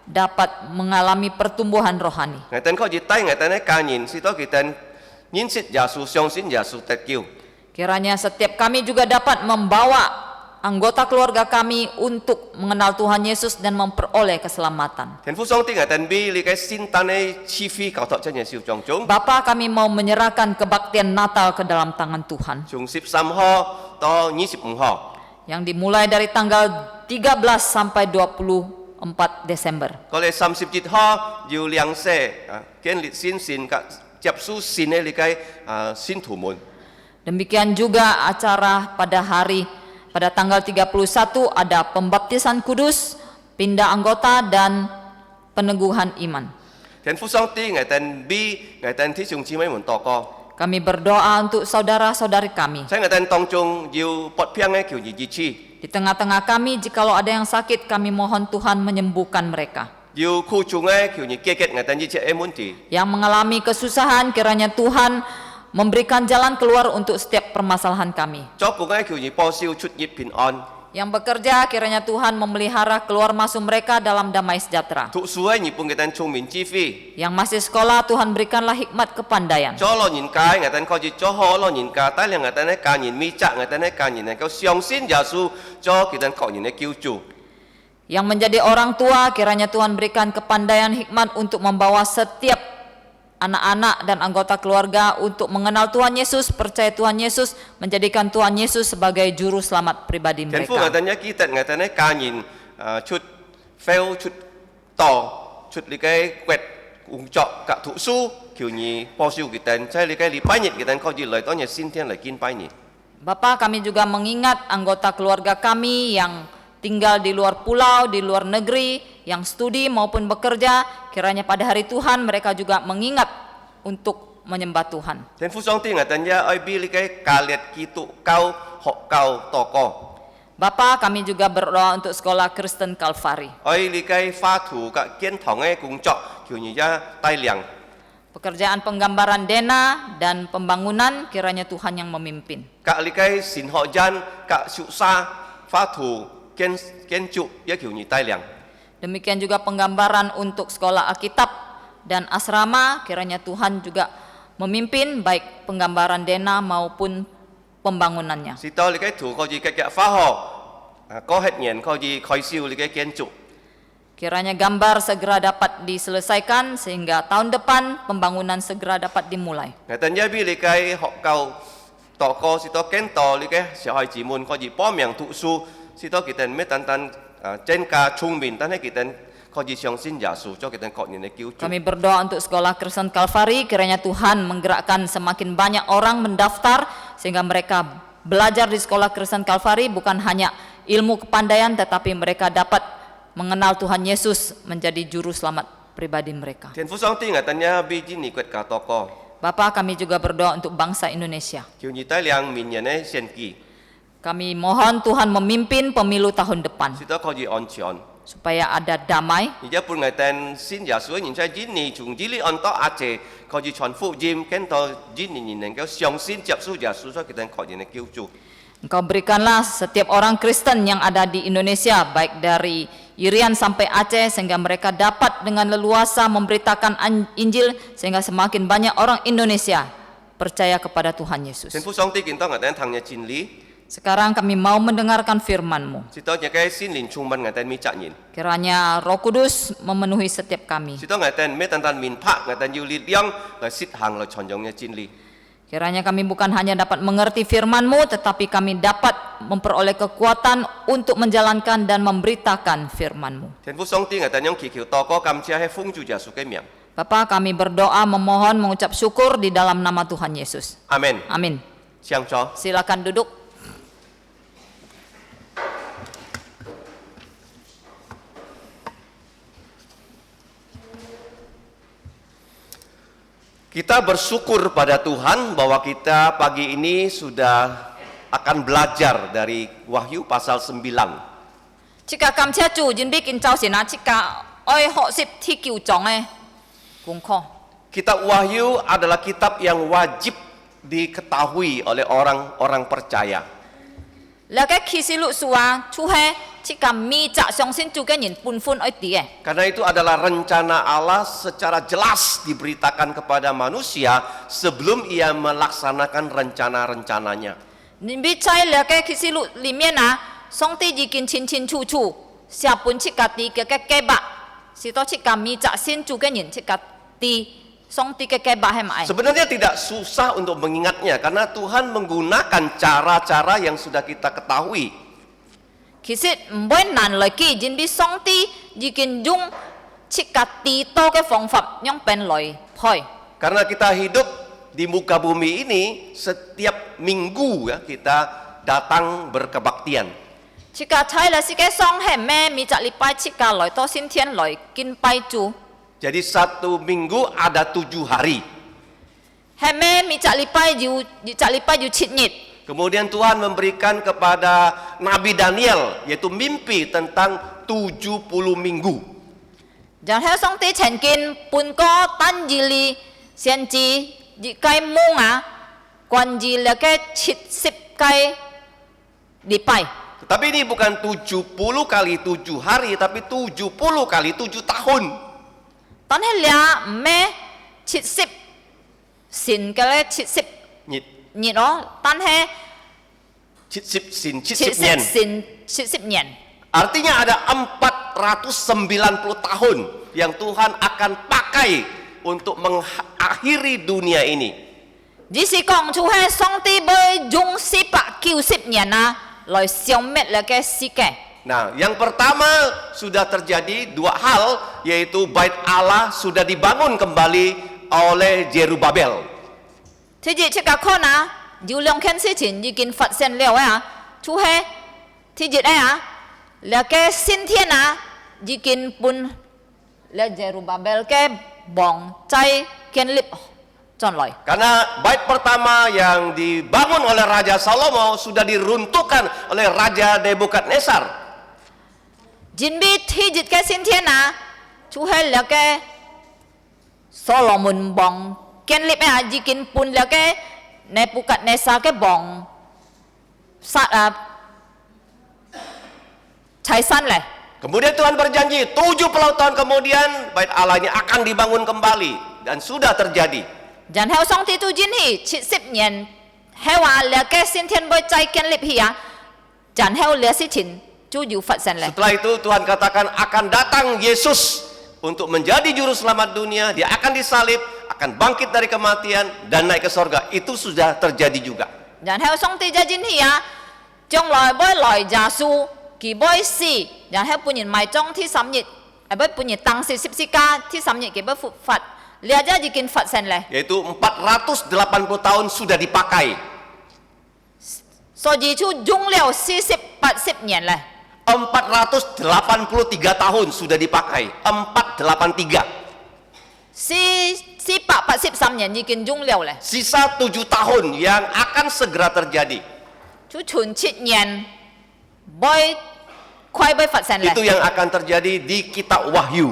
dapat mengalami pertumbuhan rohani. Ngai tan kau jitai ngai tane kanyin sito kita nyin sit Yesus syong sin Yesus tet kiu. Kiranya setiap kami juga dapat membawa anggota keluarga kami untuk mengenal Tuhan Yesus dan memperoleh keselamatan. Thiên父Song Ti ngai tan bi li kai sin tane chi fi kau tok cennya siu jong jong. Bapa, kami mau menyerahkan kebaktian Natal ke dalam tangan Tuhan. Chung 13 ho to 25 ho. Yang dimulai dari tanggal 13 sampai 24 Desember. Ko le 37 ho yu liang se ken li sin sin ka jap su sin li kai sin thủ mun. Demikian juga acara pada tanggal 31 ada pembaptisan kudus, pindah anggota, dan peneguhan iman. Thiên父Song Ti ngai tan bi ngai tan thi chung chi mai mun to ko. Kami berdoa untuk saudara-saudari kami. Saya ngai tan tong chung yu pot piang ngai kiu ji ji chi. Di tengah-tengah kami, jikalau ada yang sakit, kami mohon Tuhan menyembuhkan mereka. Yu khu chung ngai kiu ni keket ngai tan ji che emun ti. Yang mengalami kesusahan, kiranya Tuhan memberikan jalan keluar untuk setiap permasalahan kami. Cho ku ngai kiu ni po siu chut yip pin on. Yang bekerja, kiranya Tuhan memelihara keluar masuk mereka dalam damai sejahtera. Tu suai ni pun ngai tan chung min chi fi. Yang masih sekolah, Tuhan berikanlah hikmat kepandaian. Cho lo nyin kai ngai tan ko ji cho ho lo nyin ka tai liang ngai tan ka nyin mi chak ngai tan ka nyin ngai ko xiong sin Yesus cho ki tan ko nyin kiu chu. Yang menjadi orang tua, kiranya Tuhan berikan kepandaian hikmat untuk membawa setiap anak-anak dan anggota keluarga untuk mengenal Tuhan Yesus, percaya Tuhan Yesus, menjadikan Tuhan Yesus sebagai juru selamat pribadi Thiên父ngai mereka. tan ya ki tan ngai tan ka nyin chut fail chut to chut li kai quet ung chok ka thu su kiu ni po siu ki tan chai li kai li pai nyit ki tan ko ji lai to nya sin tian lai kin pai ni. Bapak, kami juga mengingat anggota keluarga kami yang tinggal di luar pulau, di luar negeri, yang studi maupun bekerja, kiranya pada hari Tuhan mereka juga mengingat untuk menyembah Tuhan. Thiên父Song Ti ngai tan ya ai bi li kai ka liet ki tu kau ho kau to ko. Bapak, kami juga berdoa untuk sekolah Kristen Kalvari. Ai li kai fa thu ka kien thong ai kung chok kiu ni ya tai liang. Pekerjaan penggambaran dena dan pembangunan, kiranya Tuhan yang memimpin. Ka li kai sin ho jan ka su sa fa thu kien chu ya kiu ni tai liang. Demikian juga penggambaran untuk sekolah Alkitab dan asrama, kiranya Tuhan juga memimpin baik penggambaran dena maupun pembangunannya. Si to li kai thu ko ji ka ka fa ho ko het nyen ko ji khoi siu li kai kien chu. Kiranya gambar segera dapat diselesaikan sehingga tahun depan pembangunan segera dapat dimulai. Ngai tan ya bi li kai ho kau to ko si to ken to li kai xiao hai ji mun ko ji po miang tu su Sito kita mấy tan tan trên ca trung bình tan hay kita có gì相信耶稣 cho kita có những cái cứu chuộc. Kami berdoa untuk Sekolah Kristen Kalvari, kiranya Tuhan menggerakkan semakin banyak orang mendaftar sehingga mereka belajar di Sekolah Kristen Kalvari bukan hanya ilmu kepandaian tetapi mereka dapat mengenal Tuhan Yesus menjadi juru selamat pribadi mereka. Thiên Phú Song Ti ngatanya biji ni kuat ka toko. Bapak, kami juga berdoa untuk bangsa Indonesia. Kiu ni tai liang min yan sian ki. Kami mohon Tuhan memimpin pemilu tahun depan Sito có gì on chion. supaya ada damai. Ni ja pun ngatan sin ya suai nhìn sai jin ni chung jili on to ache có gì chọn phụ jim ken to jin ni nhìn cái xiong sin chập su ya su cho kita có những cái cứu chuộc. Engkau berikanlah setiap orang Kristen yang ada di Indonesia, baik dari Irian sampai Aceh, sehingga mereka dapat dengan leluasa memberitakan Injil, sehingga semakin banyak orang Indonesia percaya kepada Tuhan Yesus. Thiên Phú Song Ti kita ngatan thang nya jin li. Sekarang kami mau mendengarkan firman-Mu. Sito nya cái sin lin chung ban ngatan mi cha nhìn. Kiranya Roh Kudus memenuhi setiap kami. Sito ngatan mấy tan tan min phak ngatan yu li liang la sit hang la chon jong nya jin li. Kiranya kami bukan hanya dapat mengerti firman-Mu, tetapi kami dapat memperoleh kekuatan untuk menjalankan dan memberitakan firman-Mu. Thiên Phú Song Ti ngatan yang ki kiu to ko kam chia hai phung ju ya su cái miệng. Bapa, kami berdoa memohon mengucap syukur di dalam nama Tuhan Yesus. Amen. Amin. Siang cho. Silakan duduk. Kita bersyukur pada Tuhan bahwa kita pagi ini sudah akan belajar dari Wahyu pasal 9. Jika kami Chúa Jin biết in trao xin jika oi học sip thi kiu chong kung kho. Kitab Wahyu adalah kitab yang wajib diketahui oleh orang-orang percaya. Là cái khi xin lụ sua chu he jika mi cak xiong xin chu cái nhìn pun pun oi tie. Karena itu adalah rencana Allah secara jelas diberitakan kepada manusia sebelum ia melaksanakan rencana-rencananya. Ni biết chai là cái khi xin lụ li mian song ti ji kin chin chin chu chu sia pun jika ti cái ba si to jika mi cak xin chu cái nhìn jika ti song ti cái ba he mai. Sebenarnya tidak susah untuk mengingatnya karena Tuhan menggunakan cara-cara yang sudah kita ketahui. Khi sit mỗi nạn lời kỳ jin biết song ti ji kin dung jika ti to cái phong pháp yang pen lời phoi. Karena kita hidup di muka bumi ini setiap minggu ya kita datang berkebaktian. Jika thay là si cái song he me mi cak lipai jika lời to xin thiên lời kin pai chu. Jadi satu minggu ada 7 hari. He me mi cak lipai ju chit nyit. Kemudian Tuhan memberikan kepada Nabi Daniel yaitu mimpi tentang 70 minggu. Jangan he song ti chen kin pun ko tan ji li xian ji ji kai mung quan ji là cái chit sip kai lipai. Tetapi ini bukan 70 kali 7 hari tapi 70 kali 7 tahun. Tan he lia me chit sip sin cái chit sip Nyit. nhị đó tan he Chit sip sin chit chit sip nyen. sip sin chit sip nyen. Artinya ada 490 tahun yang Tuhan akan pakai untuk mengakhiri dunia ini. Chỉ是講出係上帝會用490年來消滅了個世界。 Nah, yang pertama sudah terjadi 2 hal yaitu Bait Allah sudah dibangun kembali oleh Zerubabel. Thế thì cái con dù lượng khen sự tình已經發生了出係thế thì là cái sinh thiên已經搬là Zerubbabel cái bóng chay kiến lập chọn lại. Karena bait pertama yang dibangun oleh Raja Salomo sudah diruntuhkan oleh Raja Nebukadnezar. Chính vì thế thì cái sinh thiên chú hay là cái Solomon bóng kiến lập chỉ kiến pun là cái Nebuchadnezzar cái bóng sát cháy san lại. Kemudian Tuhan berjanji 70 tahun kemudian bait Allah ini akan dibangun kembali dan sudah terjadi. Jangan heo song ti tu jin hi 70 年 heo là cái sinh thiên bôi cháy kiến lập hi jangan heo là sự tình chú yu phát sinh lại. Setelah itu Tuhan katakan akan datang Yesus untuk menjadi juru selamat dunia, dia akan disalib, akan bangkit dari kematian dan naik ke sorga. Itu sudah terjadi juga. Jangan heo song ti ja jin hi trong lời bôi lời Giêsu กี่บ่อยสี่อย่างให้ปุ่นยินหมายจ้องที่สำยิดไอ้บ่อยปุ่นยินตังสี่สิบสี่กาที่สำยิดกี่บ่อยฟุดฟัดเลียจะjikin fat sen leh Yaitu 480 tahun sudah dipakai. so ji chu jung liao 40-80 年leh 483 tahun sudah dipakai. 483. 483年jikin jung liao leh Sisa 7 tahun yang akan segera terjadi. chu chun 7 年boy快boy fat sen leh Itu yang akan terjadi di kitab Wahyu.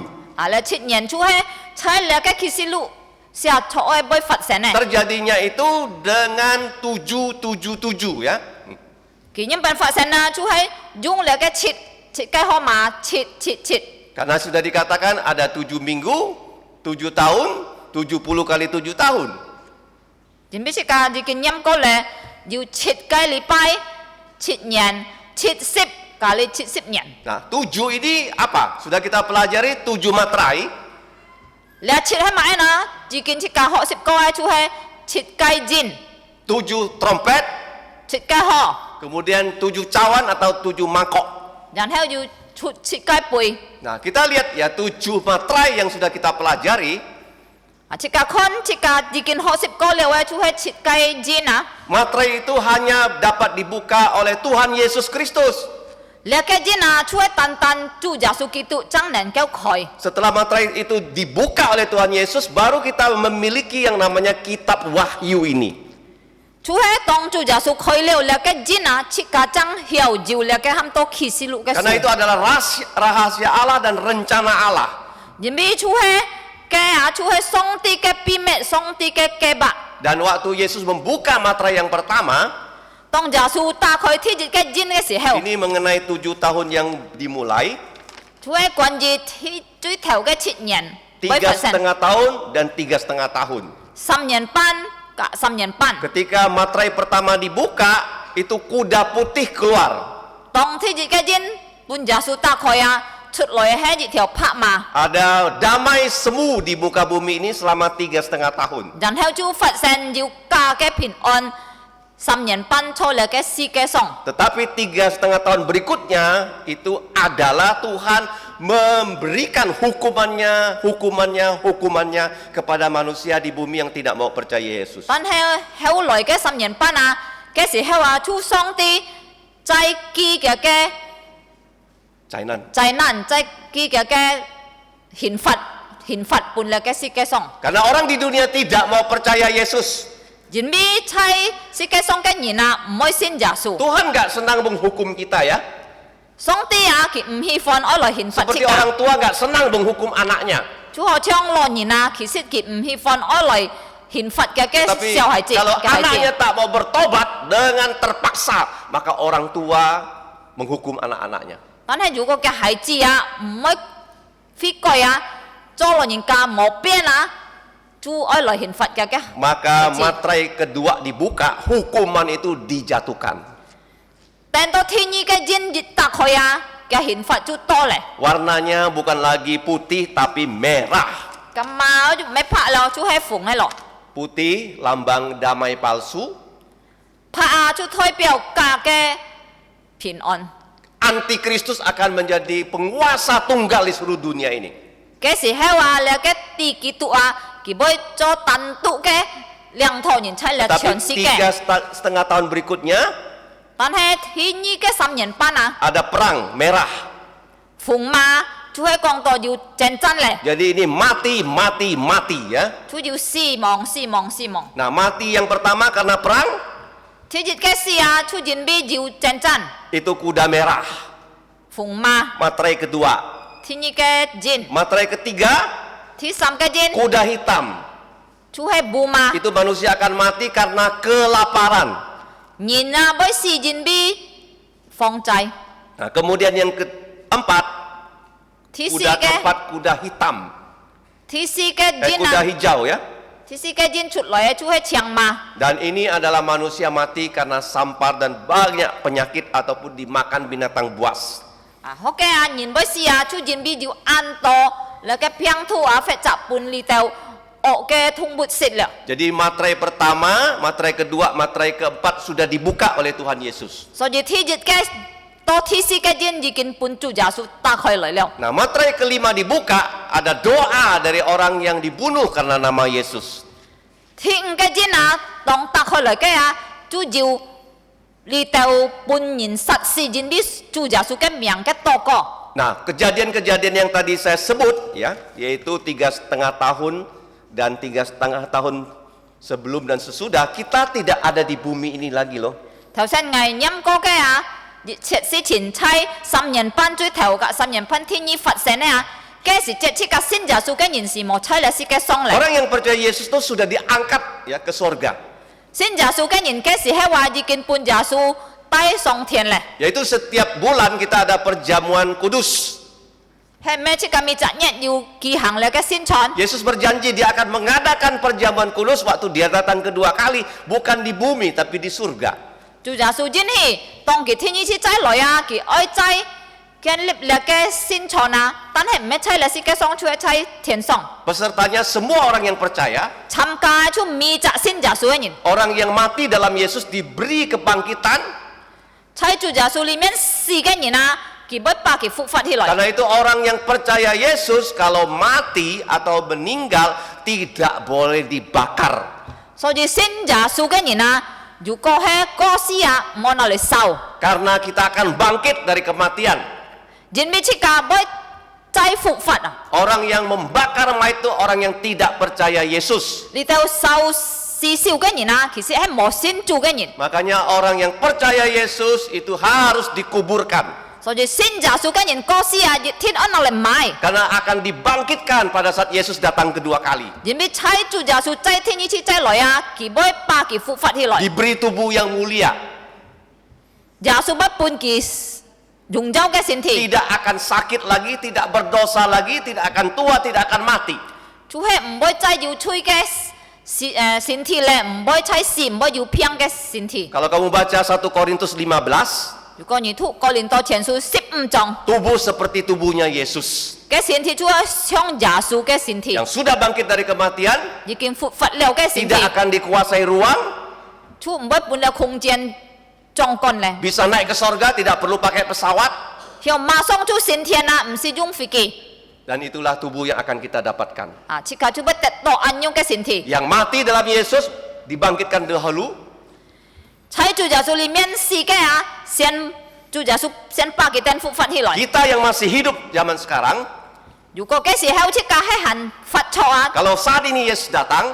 le 7 年chu he chai le ka kisilu sia choi boy fat sen eh Terjadinya itu dengan 777 ya. ki nyim ban fat sen na chu he jung le ka chit kai ho ma chit Karena sudah dikatakan ada 7 minggu, 7 tahun, 70 kali 7 tahun. jin bi si ka jikin nyam ko le yu chit kai li pai chit nyan chit 10 kali chit 10 nyan Nah, 7 ini apa? Sudah kita pelajari 7 materai. le chit he mai na jikin chit ka ho 10 ko ai chu he chit kai jin 7 trompet, chit kai ho kemudian 7 cawan atau 7 mangkok. dan he yu chut chit kai pui Nah, kita lihat ya 7 materai yang sudah kita pelajari. chit ka kon chit ka jikin ho 10 ko le ai chu he chit kai jin na Materai itu hanya dapat dibuka oleh Tuhan Yesus Kristus. le ke jin na chu he tan chu ja su ki tu chang nen keu khoi Setelah materai itu dibuka oleh Tuhan Yesus, baru kita memiliki yang namanya kitab Wahyu ini. chu he tong chu ja su khoi le le ke jin na chit ka chang hiao jiu le ke ham to khisilu ke Karena itu adalah rahasia Allah dan rencana Allah. jin bi chu he ke chu he song ti ke pi met song ti ke ba Dan waktu Yesus membuka materai yang pertama, tong ja su ta khoi thi jit ke jin ke si heo ini mengenai 7 tahun yang dimulai, chu he quan ji thi chui theo ke chit nyan 3,5 tahun dan 3,5 tahun. 3 年半 ka 3 年半 Ketika materai pertama dibuka, itu kuda putih keluar. tong thi jit ke jin pun ja su ta khoi a chut loi he jit theo pha ma Ada damai semu di muka bumi ini selama 3,5 tahun. dan heo chu fat sen jiu ka ke pin on 3 年半 cho le ke si ke song Tetapi 3,5 tahun berikutnya itu adalah Tuhan memberikan hukumannya kepada manusia di bumi yang tidak mau percaya Yesus. tan heo loi ke 3 年半啊ke si heo a chu song ti chai ki ke Cainan. 灾难在几个刑罚本来嘅是嘅上， Karena orang di dunia tidak mau percaya Yesus. 人咪猜是嘅上嘅人啊，唔可以信耶穌。 Tuhan nggak senang menghukum kita ya. 上帝啊，佢唔喜歡我來刑罰 Seperti 自己。 orang tua nggak senang menghukum anaknya. 就好像老人啊，其實佢唔喜歡我來刑罰嘅 Tapi 小孩子 kalau 嘅孩 anaknya 子。 tak mau bertobat dengan terpaksa, maka orang tua menghukum anak-anaknya. 但係如果嘅孩子啊，唔可以悔改啊，做老人家冇變啊，就愛來刑罰嘅 Maka 孩子。 materai kedua dibuka, hukuman itu dijatuhkan. 但到天意嘅人越打開啊，嘅刑罰就多咧。 Warnanya bukan lagi putih tapi merah. 咁嘛，就ไม่拍咯，就係縫喺咯。 Putih lambang damai palsu, 拍啊，就代表假嘅平安。 Antikristus akan menjadi penguasa tunggal di seluruh dunia ini. 嘅時候啊，你嘅地基督啊，佢會做單獨嘅兩頭人出嚟 Tapi 全世界。 3,5 tahun berikutnya 但係天意嘅3年半啊， ada perang merah. 縫嘛就係講到要戰爭咧， Jadi ini mati ya. 就要死亡。 Nah, mati yang pertama karena perang 天日嘅事啊，就準備要戰爭， itu kuda merah. 縫嘛 Materai kedua. 天意嘅人， Materai ketiga 第三嘅人 kuda hitam. 就係布嘛， Itu manusia akan mati karena kelaparan. 人啊會死準備放債， Nah, kemudian yang keempat 第四 kuda 嘅 keempat kuda hitam. 第四嘅人 Kuda 啊， hijau ya. 第四嘅人出來就係長嘛。 Dan ini adalah manusia mati karena sampar dan banyak penyakit ataupun dimakan binatang buas. 啊，好嘅啊，人要死啊，就準備要按到那個病土啊，發雜半裏頭惡嘅通不食了。 Jadi materai pertama, materai kedua, materai keempat sudah dibuka oleh Tuhan Yesus. 所以天日嘅多天使嘅人已經本主耶穌打開來了。 Nah, materai kelima dibuka, ada doa dari orang yang dibunuh karena nama Yesus. 天五嘅人啊，當打開來嘅啊，主要你到本人實施人啲主耶穌嘅名嘅禱告。 Nah, kejadian-kejadian yang tadi saya sebut ya, yaitu 3,5 tahun dan 3,5 tahun sebelum dan sesudah, kita tidak ada di bumi ini lagi loh. 頭先危音過嘅啊，之前猜3年半最頭嘅3年半天意發生咧啊，嘅時即係個信耶穌嘅人是冇猜嚟是嘅喪嚟。 Orang yang percaya Yesus itu sudah diangkat ya ke surga. 信耶穌嘅人嘅時係話已經搬耶穌帶上天咧。 Yaitu setiap bulan kita ada perjamuan kudus. 係咩？即係咪昨日要舉行咧嘅宣傳？ Yesus berjanji dia akan mengadakan perjamuan kudus waktu dia datang kedua kali, bukan di bumi tapi di surga. 主耶穌真係當佢天意次再來啊，佢愛再建立咧嘅宣傳啊，但係唔係猜咧是嘅喪出係猜天上。 Pesertanya semua orang yang percaya, 參加出未責信耶穌嘅人， orang yang mati dalam Yesus diberi kebangkitan. 猜主耶穌裡面死嘅人啊，佢不把佢復活起來。 Karena itu orang yang percaya Yesus kalau mati atau meninggal tidak boleh dibakar. 所以信耶穌嘅人啊，如果係過世啊，唔好攞嚟燒。 Karena kita akan bangkit dari kematian. 人未出家不再復活啊！ Orang yang membakar mayat itu orang yang tidak percaya Yesus. 你到燒死燒嘅人啊，其實係冇信主嘅人。 Makanya orang yang percaya Yesus itu harus dikuburkan. 所以信耶穌嘅人過世啊，天安攞嚟埋。 Karena akan dibangkitkan pada saat Yesus datang kedua kali. 人未猜主耶穌再天一次再來啊，佢唔會把佢復活起來。 Diberi tubuh yang mulia. 耶穌不半佢榮耀嘅身體， Tidak akan sakit lagi, tidak berdosa lagi, tidak akan tua, tidak akan mati. 主係唔會再要吹嘅身體咧，唔會再死，唔會要病嘅身體。 Kalau kamu baca 1 Korintus 15, 如果你讀哥林多前書15章 tubuh seperti tubuhnya Yesus 嘅身體，主係像耶穌嘅身體， yang sudah bangkit dari kematian, 已經復活了嘅身體， tidak akan dikuasai ruang, 主唔會搬了空間壯觀咧， bisa naik ke sorga, tidak perlu pakai pesawat, 要馬上就升天啦，唔是用飛機 dan itulah tubuh yang akan kita dapatkan. 啊，即刻就會得到安養嘅身體。 Yang mati dalam Yesus dibangkitkan dahulu, 喺主耶穌裡面死嘅啊，先主耶穌先把佢哋復活起來。 kita yang masih hidup zaman sekarang, 如果嘅時候即刻係行發錯啊， kalau saat ini Yesus datang,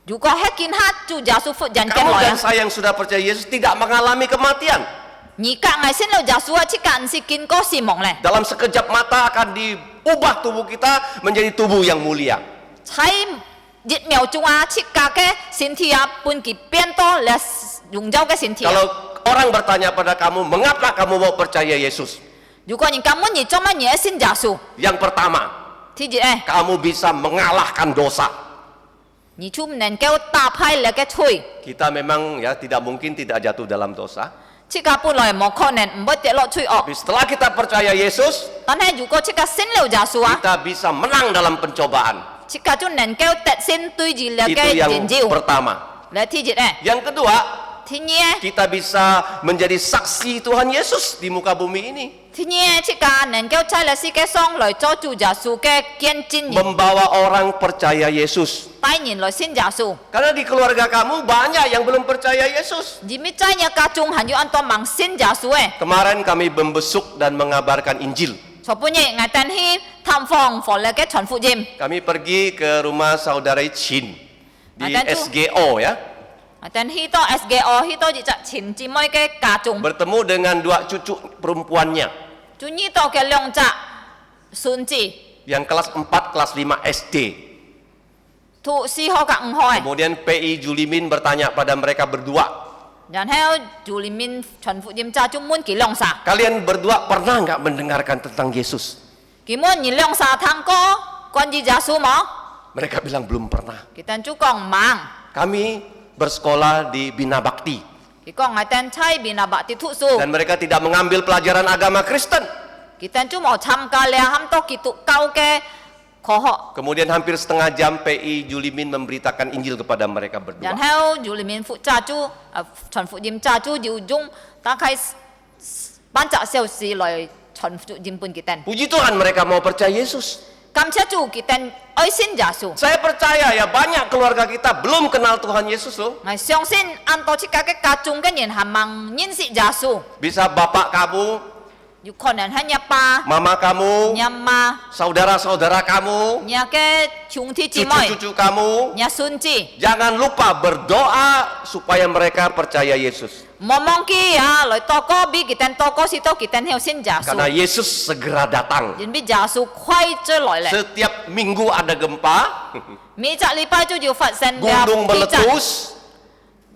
如果係見下主耶穌復人嘅 kamu 來 dan 啊， saya yang sudah percaya Yesus tidak mengalami kematian. 而家我先到耶穌啊，即刻唔是見過死亡咧。 Dalam sekejap mata akan diubah tubuh kita menjadi tubuh yang mulia. 喺1秒鐘啊，即刻嘅身體啊，半佢變多咧榮耀嘅身體啊。 Kalau orang bertanya pada kamu, mengapa kamu mau percaya Yesus? 如果人咁問你做乜嘢信耶穌？ Yang pertama, 第一咧， kamu bisa mengalahkan dosa. 你就唔能夠打敗你嘅罪。 Kita memang ya tidak mungkin tidak jatuh dalam dosa. 即刻本來冇可能唔會跌落罪惡， Tapi setelah kita percaya Yesus, 但係如果即刻信了耶穌啊， kita bisa menang dalam pencobaan. 即刻就能夠得勝對住你 Itu 嘅 yang 人招。 pertama. 嚟第一咧， Yang kedua, 第二， kita bisa menjadi saksi Tuhan Yesus di muka bumi ini. 第二即刻能夠在你世界上來做主耶穌嘅見證人， Membawa orang percaya Yesus. 帶人來信耶穌。 Karena di keluarga kamu banyak yang belum percaya Yesus. 而咪在你家中還有很多盲信耶穌嘅。 Kemarin kami membesuk dan mengabarkan Injil. 昨半夜我等去探訪佛嚟嘅傳福音， Kami pergi ke rumah saudara Chin di Ada tuh. SGO ya. 我等去到 SGO 去到一隻前姊妹嘅家中， Bertemu dengan 2 cucu perempuannya 就遇到嘅兩隻孫子， yang kelas 4, kelas 5 SD. 讀4學กับ5學， Kemudian PI Julimin bertanya pada mereka berdua, 然後就裡面傳福音家中問佢兩撒， kalian berdua pernah nggak mendengarkan tentang Yesus? 佢問你兩撒聽過關於耶穌冇？ Mereka bilang belum pernah. 佢等就講盲， Kami bersekolah di Bina Bakti 佢講我等猜邊啊白啲讀書， dan mereka tidak mengambil pelajaran agama Kristen. 佢等就冇參加咧很多基督教嘅科學， Kemudian hampir setengah jam PI Julimin memberitakan Injil kepada mereka 然 berdua. 後就裡面負責就傳福音家就要用大概班集消息來傳福音本kita. Puji Tuhan mereka mau percaya Yesus. 感謝主kita愛信耶穌。 Saya percaya ya banyak keluarga kita belum kenal Tuhan Yesus loh. 我相信按多切嘅家中嘅人係冇認識耶穌， Bisa bapak kamu, 有可能係阿爸、 mama kamu, 阿媽、 saudara-saudara kamu, 阿嘅兄弟姊妹、 cucu-cucu kamu. 阿孫子， Jangan lupa berdoa supaya mereka percaya Yesus. 莫忘記啊，來禱告俾佢哋禱告時都佢哋相信耶 Karena 穌， Yesus segera datang. 因為耶穌快就來了。 Setiap minggu ada gempa, 每個禮拜就要發生嘅 gunung 地震， meletus,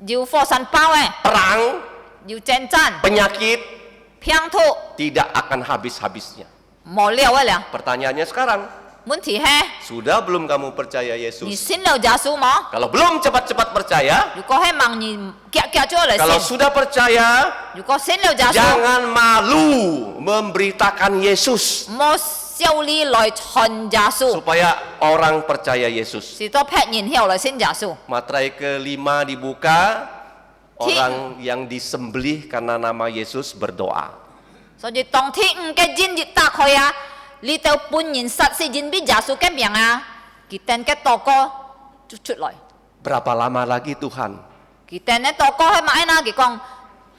要火山爆嘅， perang, 要戰爭、 penyakit, 病毒， tidak akan habis-habisnya. 冇了嘅了。 Pertanyaannya sekarang, 問題係 sudah belum kamu percaya 你 Yesus? 信了耶穌冇？ Kalau belum cepat-cepat percaya. 如果係盲你夾咗嚟 Kalau 信， sudah percaya, 如果信了耶穌， jangan malu memberitakan Yesus 冇少理來傳耶穌， supaya orang percaya Yesus. 是多撇然後來信耶穌。 Materai kelima dibuka, orang yang disembelih karena nama Yesus berdoa. 所以當天五嘅經節打開啊，呢度本人實是認俾耶穌嘅名啊，佢哋嘅禱告就出來。 Berapa lama lagi Tuhan? 佢哋嘅禱告係乜嘢啊？佢講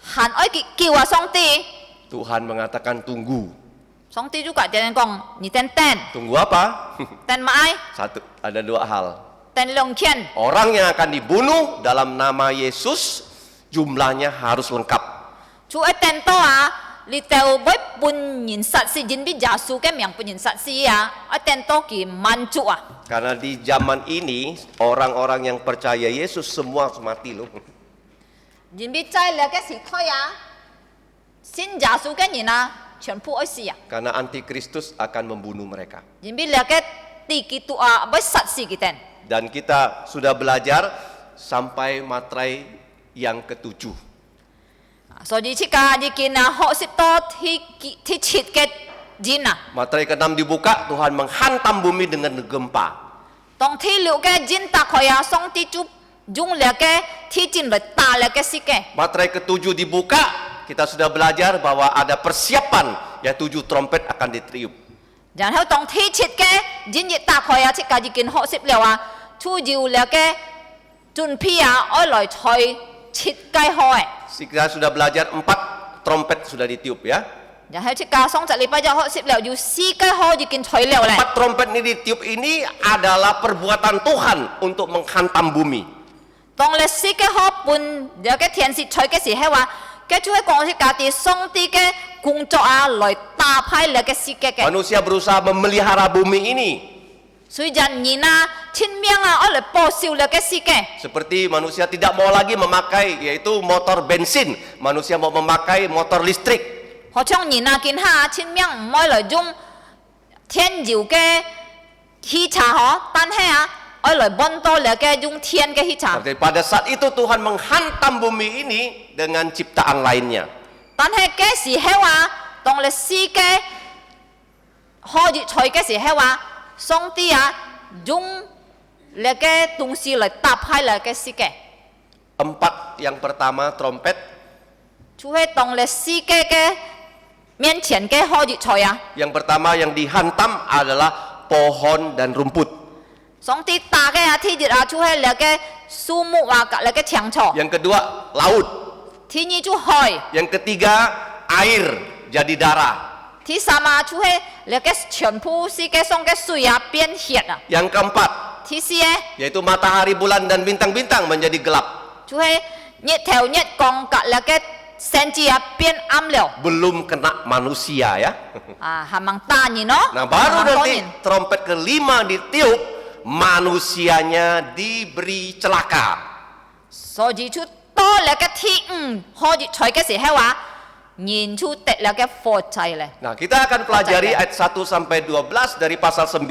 行愛佢叫啊上帝， Tuhan mengatakan tunggu. 上帝就講啲人講你等等 Tunggu apa? 等乜嘢？ Satu, ada dua hal. 等兩天。 Orang yang akan dibunuh dalam nama Yesus jumlahnya harus lengkap. 就一等到啊，你就會本人實是認俾耶穌嘅名，本人實是啊，一等到佢滿足啊。 Karena di zaman ini orang-orang yang percaya Yesus semua mati loh. 認俾在了嘅時代啊，信耶穌嘅人啊，全部愛死啊。 Karena antikristus akan membunuh mereka. 認俾了嘅地基督啊，會實是佢哋。 Dan kita sudah belajar sampai materai yang ketujuh. 所以這個已經啊，學習到ที่切嘅人啊， Materai ke-6 dibuka, Tuhan menghantam bumi dengan gempa. 當ที่六嘅人打開啊，上帝就用了嘅ที่จริง來打了嘅世界。 Materai ke-7 dibuka, kita sudah belajar bahwa ada persiapan, ya 7 trompet akan ditiup. 然後當ที่切嘅人亦打開啊，這個已經學習了啊，就要了嘅準備啊，愛來吹切雞開。 Kita sudah belajar 4 trompet sudah ditiup ya. 然後這個上集禮拜就學習了，要四雞開已經吹了咧。 4 trompet ini ditiup ini adalah perbuatan Tuhan untuk menghantam bumi. 當你四雞開半有嘅天使吹嘅時候話，佢就係講是家啲上帝嘅工作啊，來打敗你嘅世界嘅。 Manusia berusaha memelihara bumi ini. 雖然人啊，天命啊，愛來保守你嘅世界。 Seperti manusia tidak mau lagi memakai yaitu motor bensin, manusia mau memakai motor listrik. 好像人啊，見下天命唔愛來用天搖嘅汽車嗬，但係啊，愛來揾到你嘅用天嘅汽車。 Tapi pada saat itu Tuhan menghantam bumi ini dengan ciptaan lainnya. 但係嘅時候啊，當你世界開熱吹嘅時候啊，上帝啊用你嘅東西嚟打敗你嘅世界。 4 yang pertama trompet, 就係當你世界嘅面前嘅開熱吹啊， yang pertama yang dihantam adalah pohon dan rumput. 上帝打嘅啊，天熱啊，就係你嘅樹木啊，你嘅長草。 Yang kedua laut, 天熱就海， yang ketiga air jadi darah. 第三啊，就係你嘅全部世界上嘅水啊變血啊。 Yang keempat 第四咧， yaitu matahari, bulan dan bintang-bintang menjadi gelap. 就係日頭日光隔你嘅星子啊變暗了。 Belum kena manusia ya. 啊，係咪打人咯？ Nah baru 係咪 nanti 人 trompet kelima ditiup, manusianya diberi celaka. 所以就到你嘅天開熱吹嘅時候啊，人就得你嘅火災咧。 Nah kita akan pelajari ayat 1 sampai 12 dari pasal 9.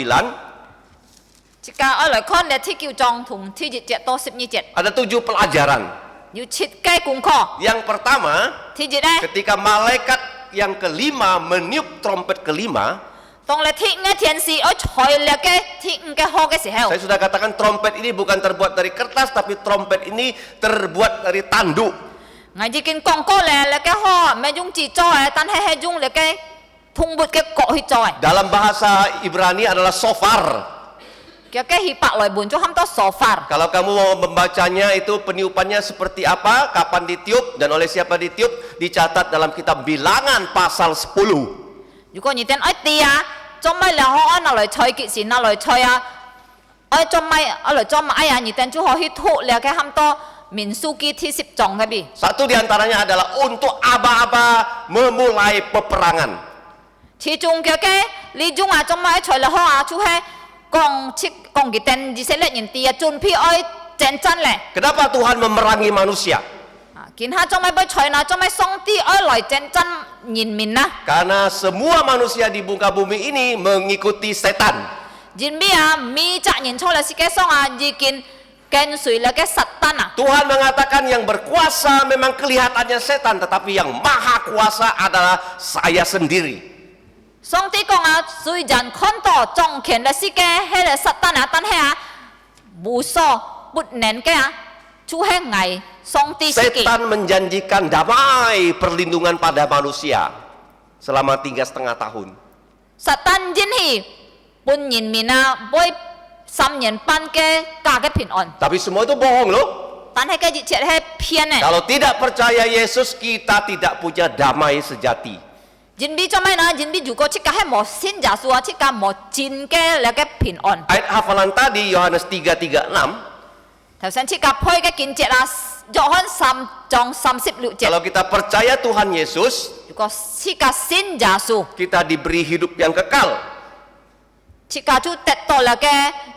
即個我來看你天叫狀同天熱節到12節， Ada 7 pelajaran. 要設計功課。 Yang pertama, 天熱咧， ketika malaikat yang kelima meniup trompet kelima, 當你天嘅天使我吹你嘅天嘅火嘅時候， saya sudah katakan trompet ini bukan terbuat dari kertas, tapi trompet ini terbuat dari tanduk. Ngai jikin kongko le ke ho me jung chi choi tan he jung le ke thung but ke ko hi choi. Dalam bahasa Ibrani adalah sofar. Ke hipak loi bun chu ham to sofar. Kalau kamu mau membacanya itu peniupannya seperti apa, kapan ditiup dan oleh siapa ditiup, dicatat dalam kitab Bilangan pasal 10. Juko nyiten oi tia, trong mai la ho na loi choi ki sin na loi choi a. Oi trong mai loi trong mai ya nyiten chu ho hi thu le ke ham to Min Sukiที่10 jong tapi. Satu diantaranya adalah untuk aba-aba memulai peperangan. Ci jung ke li jung a trong mai choi la ho a chu he gong chik gong ki ten di se le nyin tia chun pi oi chen chan le. Kenapa Tuhan memerangi manusia? Kin ha trong mai bai choi na trong mai song ti oi loi chen chan nyin min na. Karena semua manusia di muka bumi ini mengikuti setan. Jin bia mi cha nyin choi la si ke song a ji kin ken sui la ke satan a. Tuhan mengatakan yang berkuasa memang kelihatannya setan, tetapi yang maha kuasa adalah saya sendiri. Song ti kong a sui jan kon to jong ken la si ke he le satan a tan he a bu so but nen ke a chu he ngai song ti si ki. Setan menjanjikan damai perlindungan pada manusia selama 3,5 tahun. Satan jin hi pun nyin mina boy sam nyen pan ke ka ke pin on. Tapi semua itu bohong loh. Tan he ke ji chet he pian ne. Kalau tidak percaya Yesus, kita tidak punya damai sejati. Jin bi cho mai na jin bi ju ko chik ka he mo sin ja su a chik ka mo jin ke le ke pin on. Ayat hafalan tadi Yohanes 3:36. Thau san chik ka phoi ke kin chet la Yohan sam jong 30 lu chet. Kalau kita percaya Tuhan Yesus, Ju ko chik ka sin ja su. kita diberi hidup yang kekal. Chik ka chu tet to la ke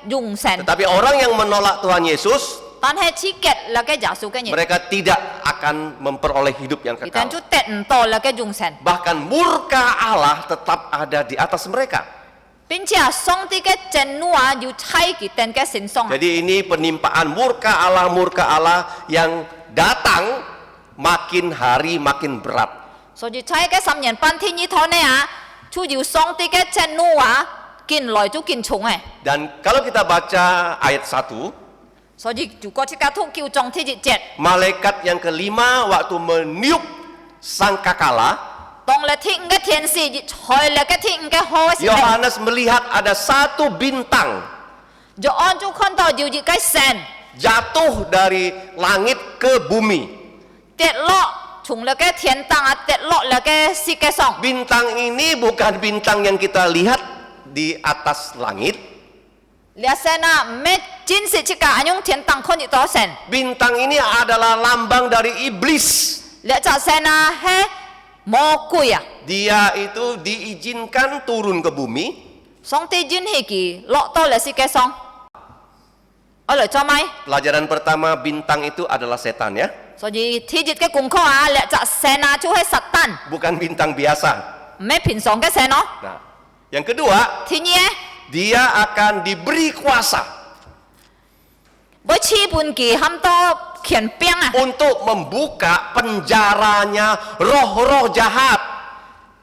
yung sen. Tetapi orang yang menolak Tuhan Yesus, Tan he chik ket la ke ja su ke nyen. mereka tidak akan memperoleh hidup yang Itan kekal. chu tet to la ke yung sen. Bahkan murka Allah tetap ada di atas mereka. Bin chia song ti ke chen nuwa yu chai ki ten ke sin song. Jadi ini penimpaan murka Allah yang datang makin hari makin berat. So ji chai ke sam nyen pan thi ni tho ne a chu yu song ti ke chen nuwa kin loi chu kin chung e. Dan kalau kita baca ayat 1, So ji ju ko chika thu kiu chong thi ji jet. malaikat yang kelima waktu meniup sangkakala, Tong le thi nge tien si ji choi le ke thi nge ho si. Yohanes melihat ada satu bintang Jo on chu khon to ju ji kai sen. jatuh dari langit ke bumi. Tet lo chung le ke tien tang a tet lo le ke si ke song. Bintang ini bukan bintang yang kita lihat di atas langit. Lia sena me jin si chika anyong tien tang khon ji to sen. Bintang ini adalah lambang dari iblis. Lia cha sena he mo kui a. Dia itu diizinkan turun ke bumi. Song ti jin hi ki lo to le si ke song. Alo cho mai. Pelajaran pertama, bintang itu adalah setan ya, So ji thi jit ke kung kho a lia cha sena chu he satan. bukan bintang biasa. Me pin song ke sen no. Nah, yang kedua, Thi nye dia akan diberi kuasa bo chi pun ki ham to khian piang a. untuk membuka penjaranya roh-roh jahat.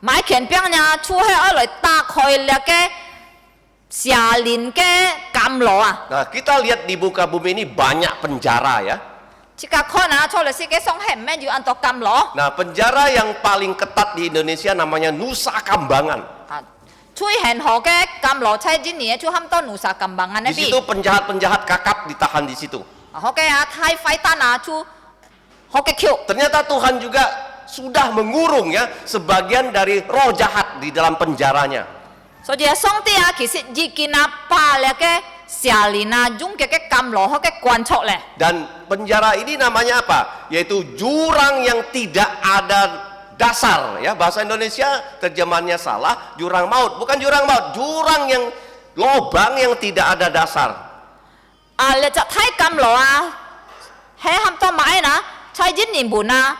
Mai khian piang nya chu he a loi ta khoi le ke xia lin ke kam lo a. Nah, kita lihat di muka bumi ini banyak penjara ya. Chika kho na cho le si ke song he me ju an to kam lo. Nah, penjara yang paling ketat di Indonesia namanya Nusa Kambangan. Chui hen ho ke kam lo chai jin ni chu ham to nu sa kam bang an Di bi. situ penjahat-penjahat kakap ditahan di situ. Ho ke a thai fai ta na chu ho ke kyu. Ternyata Tuhan juga sudah mengurung ya sebagian dari roh jahat di dalam penjaranya. So je song ti a ki si ji ki na pa le ke xia li na jung ke kam lo ho ke kwan chok le. Dan penjara ini namanya apa? Yaitu jurang yang tidak ada dasar ya. Bahasa Indonesia terjemahannya salah, jurang maut. Bukan jurang maut, jurang yang lobang yang tidak ada dasar. A le cha thai kam lo a he ham to mai na chai jin ni bu na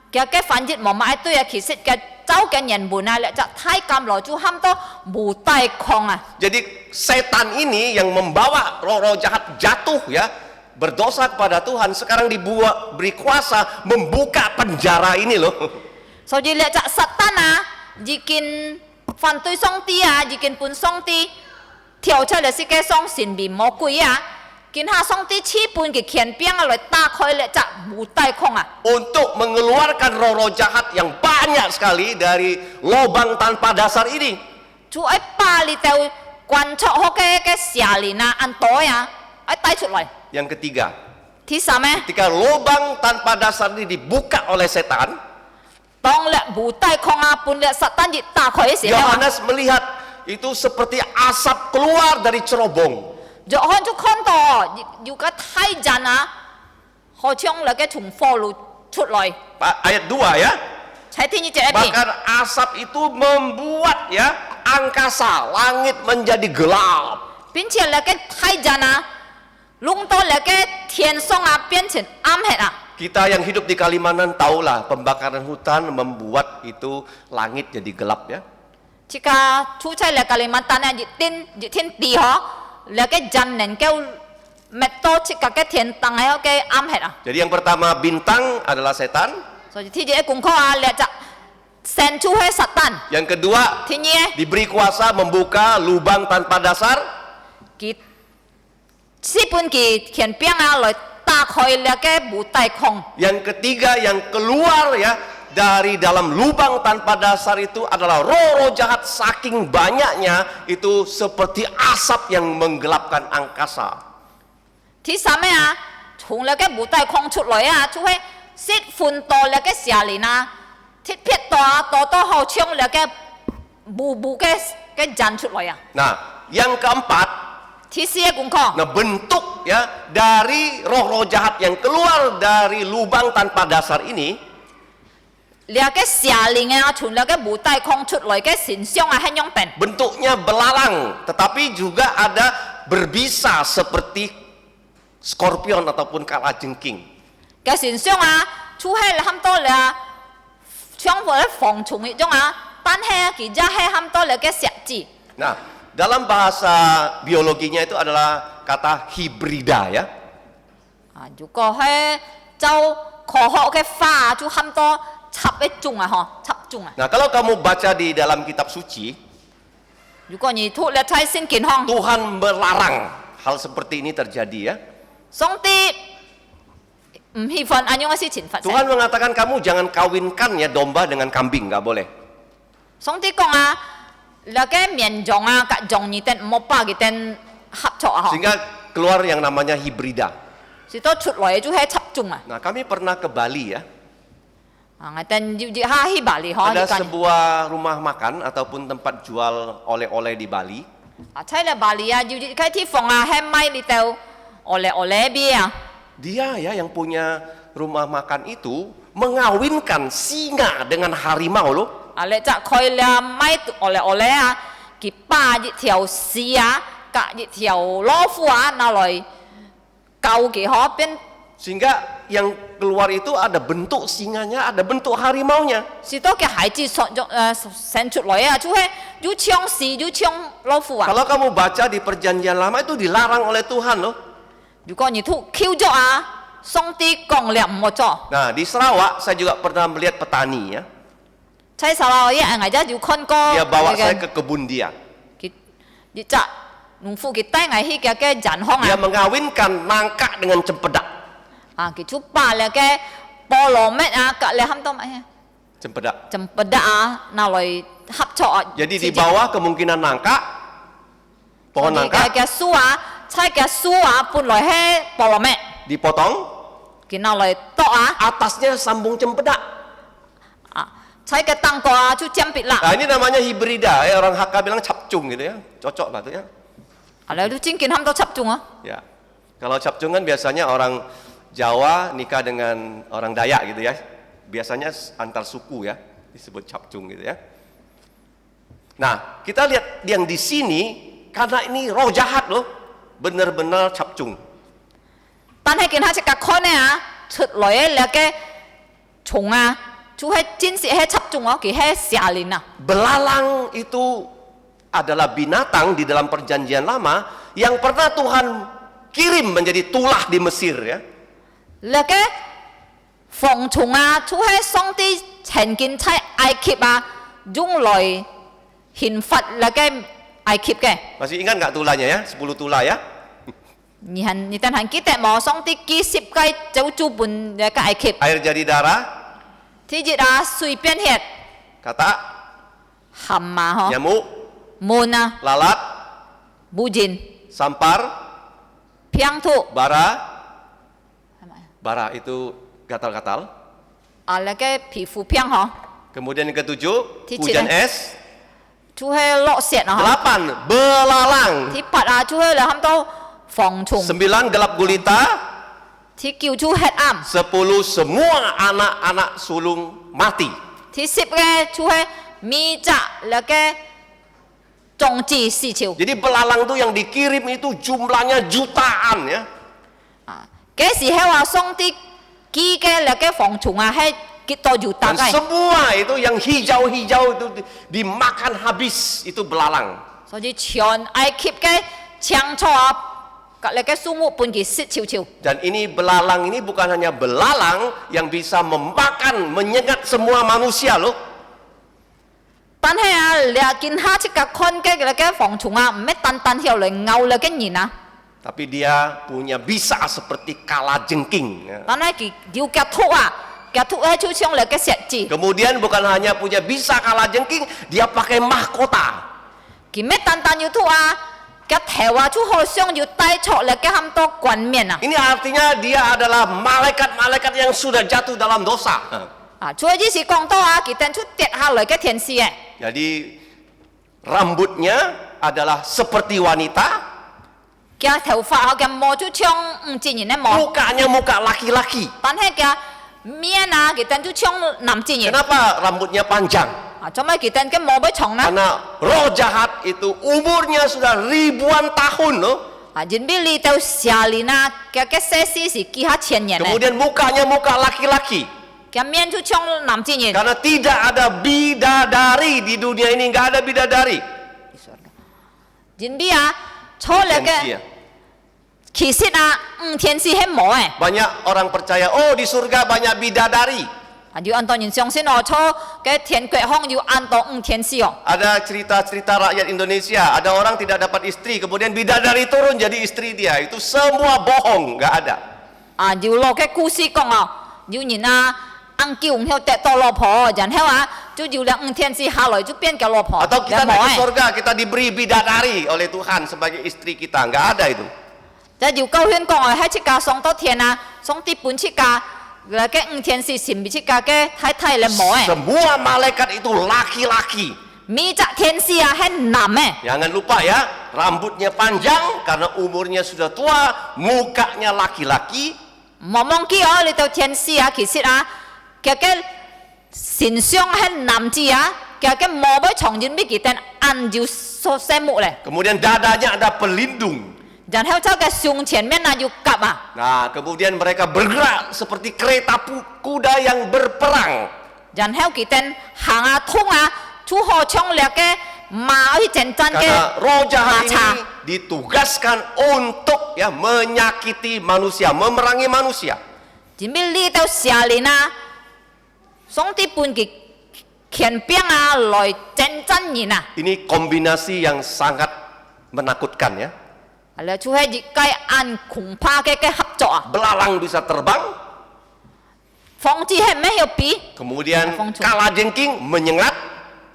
ke fan jit mo mai tu ya ki sit ke chau ke nyen bu na le cha thai kam lo chu ham to bu tai khong a. Jadi setan ini yang membawa roh-roh jahat jatuh ya, berdosa kepada Tuhan, sekarang diberi kuasa membuka penjara ini loh. So ji le cha satana jikin fan tui song ti a jikin pun song ti thiau cha le si ke song sin bi mo kui a 見下上帝賜半嘅權柄啊，來打開咧隻無底空啊， untuk mengeluarkan roh-roh jahat yang banyak sekali dari lubang tanpa dasar ini. 主愛把你哋關出好嘅蛇年啊、暗袋啊，愛帶出來。 Yang ketiga, 第三咩？ ketika lubang tanpa dasar ini dibuka oleh setan, 當咧無底空啊，半咧撒旦熱打開嘅時候啊， Yohanes melihat itu seperti asap keluar dari cerobong. 約翰就看到有個太陽啊，好像那個從火爐出來。 Ayat 2 ya. 才聽呢隻一邊。 Bahkan asap itu membuat ya angkasa, langit menjadi gelap. 並且那個太陽啊，弄到那個天上啊變成暗黑啊。 Kita yang hidup di Kalimantan tahulah pembakaran hutan membuat itu langit jadi gelap ya. 這個出差嚟Kalimantan啊，熱天地嗬，那個人能夠滅到這個嘅天燈係個暗黑啊。 Jadi yang pertama bintang adalah setan. 所以呢隻功課啊，你就先出係撒旦。 Yang kedua 第二， diberi kuasa membuka lubang tanpa dasar. 佢資本佢權柄啊，來打開那個無底空。 Yang ketiga yang keluar ya dari dalam lubang tanpa dasar itu adalah roh-roh jahat saking banyaknya itu seperti asap yang menggelapkan angkasa. 第三咩啊？從那個無底空出來啊，就係釋放到那個蛇年啊，鐵撇到啊，到好像那個無嘅人出來啊。 Nah, yang keempat, 第四個功課， nah bentuk ya dari roh-roh jahat yang keluar dari lubang tanpa dasar ini 那個蛇年啊，從那個無底空出來嘅形象啊，係樣變。 bentuknya belalang, tetapi juga ada berbisa seperti skorpion ataupun kalajengking. 嘅形象啊，出係冚多啦，像嗰啲蝗蟲嗰種啊，但係佢就係冚多那個石子。 Nah, dalam bahasa biologinya itu adalah kata hibrida ya. 啊，如果係就科學嘅花就冚多插一種啊，嗬，插種啊。 Nah, kalau kamu baca di dalam kitab suci, 如果你脱了才先健康， Tuhan melarang hal seperti ini terjadi ya. 上帝唔喜歡咁樣嘅事情發生。 Tuhan mengatakan kamu jangan kawinkan ya domba dengan kambing, nggak boleh. 上帝講啊，那個綿羊啊，甲羊兒哋唔好把佢哋合作啊，嗬， Sehingga keluar yang namanya hibrida. 是都出來就係插種啊。 Nah, kami pernah ke Bali ya. 啊，我哋要下去巴黎嗬， Ada 呢間 sebuah rumah makan ataupun tempat jual oleh-oleh di Bali. 啊，喺嚟巴黎啊，要喺啲房啊，喺咪呢度，我嚟邊啊， Dia ya yang punya rumah makan itu mengawinkan singa dengan harimau loh. 啊，你就佢啦咪我嚟啊，佢把一條蛇啊，夾一條老虎啊，拿來救佢嗬，變 Sehingga yang keluar itu ada bentuk singanya, ada bentuk harimaunya. 是多嘅孩子生出來啊，就係要搶蛇要搶老虎啊。 Kalau kamu baca di perjanjian lama itu dilarang oleh Tuhan loh. 如果你偷咗啊，上帝講了唔好做。 Nah, di Sarawak saya juga pernah melihat petani ya. 在沙拉一人家要看過 Dia bawa saya ke kebun dia. 佢就農夫佢帶我去嘅人行 Dia 啊， mengawinkan nangka dengan cempedak. 啊佢就把那個菠蘿咩啊，隔離冚到乜嘢， Cempedak. 就不得啊，拿來合作啊。 Jadi di bawah kemungkinan nangka, pohon nangka 嘅樹啊，菜嘅樹啊，本來係菠蘿咩， dipotong, 佢拿來剁啊， atasnya sambung cempedak. 啊菜嘅當個啊就尖別啦， Nah, ini namanya hibrida. Ya, orang Hakka bilang capcung gitu ya. Cocok lah tuh ya. 啊你都真見冚到插中啊， Ya. Kalau capcung kan biasanya orang Jawa nikah dengan orang Dayak gitu ya. Biasanya antar suku ya, disebut capcung gitu ya. Nah, kita lihat yang di sini karena ini roh jahat loh, benar-benar capcung. 但係見下隻腳看呢啊，出來嘅那個蟲啊，就係真係係插中啊，佢係蛇年啊。 Belalang itu adalah binatang di dalam perjanjian lama yang pernah Tuhan kirim menjadi tulah di Mesir ya. 那個蝗蟲啊，就係上帝曾經喺埃及啊用來刑罰那個埃及嘅。 Masih ingat nggak tulahnya ya? 10 tulah ya. 你等下記得冇上帝幾十個就主本嘅埃及， Air jadi darah, 天熱啊水變血， kata 鹹啊嗬， nyamuk, 悶啊， lalat, 無盡， sampar, 平土， bara. 係咪？ Bara itu gatal-gatal. 啊，那個皮膚平嗬， Kemudian yang ketujuh, Cicit, hujan eh. es. 就係落雪啊嗬， 8, belalang. ที่ปัด啊就係嚟到防蟲， 9, gelap gulita. ที่叫就黑暗， 10, semua anak-anak sulung mati. ที่10嘅就係咪扎那個種子死潮， Jadi belalang itu yang dikirim itu jumlahnya jutaan ya. 啊，幾時係話上帝寄嘅那個防蟲啊係幾多就大 Dan 概。 semua itu yang hijau-hijau itu dimakan habis itu belalang. 所以全埃及嘅青草啊，那個樹木本佢濕潮潮。 Dan ini belalang ini bukan hanya belalang yang bisa memakan, menyengat semua manusia loh. 但係啊，你見下即個看嘅那個防蟲啊，唔係單單條嚟咬那個人啊， Tapi dia punya bisa seperti kalajengking. Ya. 但係佢要夾突啊，夾突係就像那個石子， Kemudian bukan hanya punya bisa kalajengking, dia pakai mahkota. 佢唔係單單要突啊，夾頭啊就好像要帶出那個咁多冠冕啊， Ini artinya dia adalah malaikat-malaikat yang sudah jatuh dalam dosa. 啊，所以是講到啊，佢等出跌下來嘅天使嘅， Jadi rambutnya adalah seperti wanita, 佢頭髮啊，佢毛就像自然嘅毛， mukanya muka laki-laki. 但係佢面啊，佢等就像男自然。 Kenapa rambutnya panjang? 啊，做咩佢等嘅毛俾蟲呢？ Karena roh jahat itu umurnya sudah ribuan tahun loh. 啊，人比你到下年啊，嘅些事是幾下千年咧， Kemudian mukanya muka laki-laki. 嘅面就像男自然。 Karena tidak ada bidadari di dunia ini, nggak ada bidadari. 人比啊，錯嚟 Tensi ya. 嘅，其實啊，天使係冇嘅。 Banyak orang percaya, oh di surga banyak bidadari. 啊，要按照人相信哦，錯嘅天國空要按到天使哦。 Ada cerita-cerita rakyat Indonesia, ada orang tidak dapat istri, kemudian bidadari turun jadi istri dia. Itu semua bohong, nggak ada. 啊，要落嘅故事講哦，要人啊，叫唔曉得到老婆，然後啊，就要兩天使下來就變個老婆， Atau 嘅 kita 冇 naik ke 嘅。 surga, kita diberi bidadari oleh Tuhan sebagai istri kita, nggak ada itu. 就要高圈講啊，喺出家上到天啊，上啲本出家，嗱嘅天使前面出家嘅太太咧冇嘅。 Semua malaikat itu laki-laki. 咪隻天使啊係男嘅。 Jangan lupa ya, rambutnya panjang karena umurnya sudah tua, mukanya laki-laki. 莫忘記哦，你到天使啊，其實啊，佢嘅形象係男子啊，佢嘅毛俾長人俾佢哋按照所寫目咧， Kemudian dadanya ada pelindung. 然後就嘅胸前面啊要夾啊， Nah, kemudian mereka bergerak seperti kereta kuda yang berperang. 然後佢哋行啊通啊，就好像那個馬去戰爭 Karena 嘅 roh jahat 馬車 ini。 ditugaskan untuk ya menyakiti manusia, memerangi manusia. 前面呢到下年啊，上帝半佢權柄啊來戰爭人啊， Ini kombinasi yang sangat menakutkan ya. 係啦，就係熱雞按恐怕嘅合作啊， Belalang bisa terbang, 防止係咩要比？ kemudian Phong trùng. kalajengking menyengat,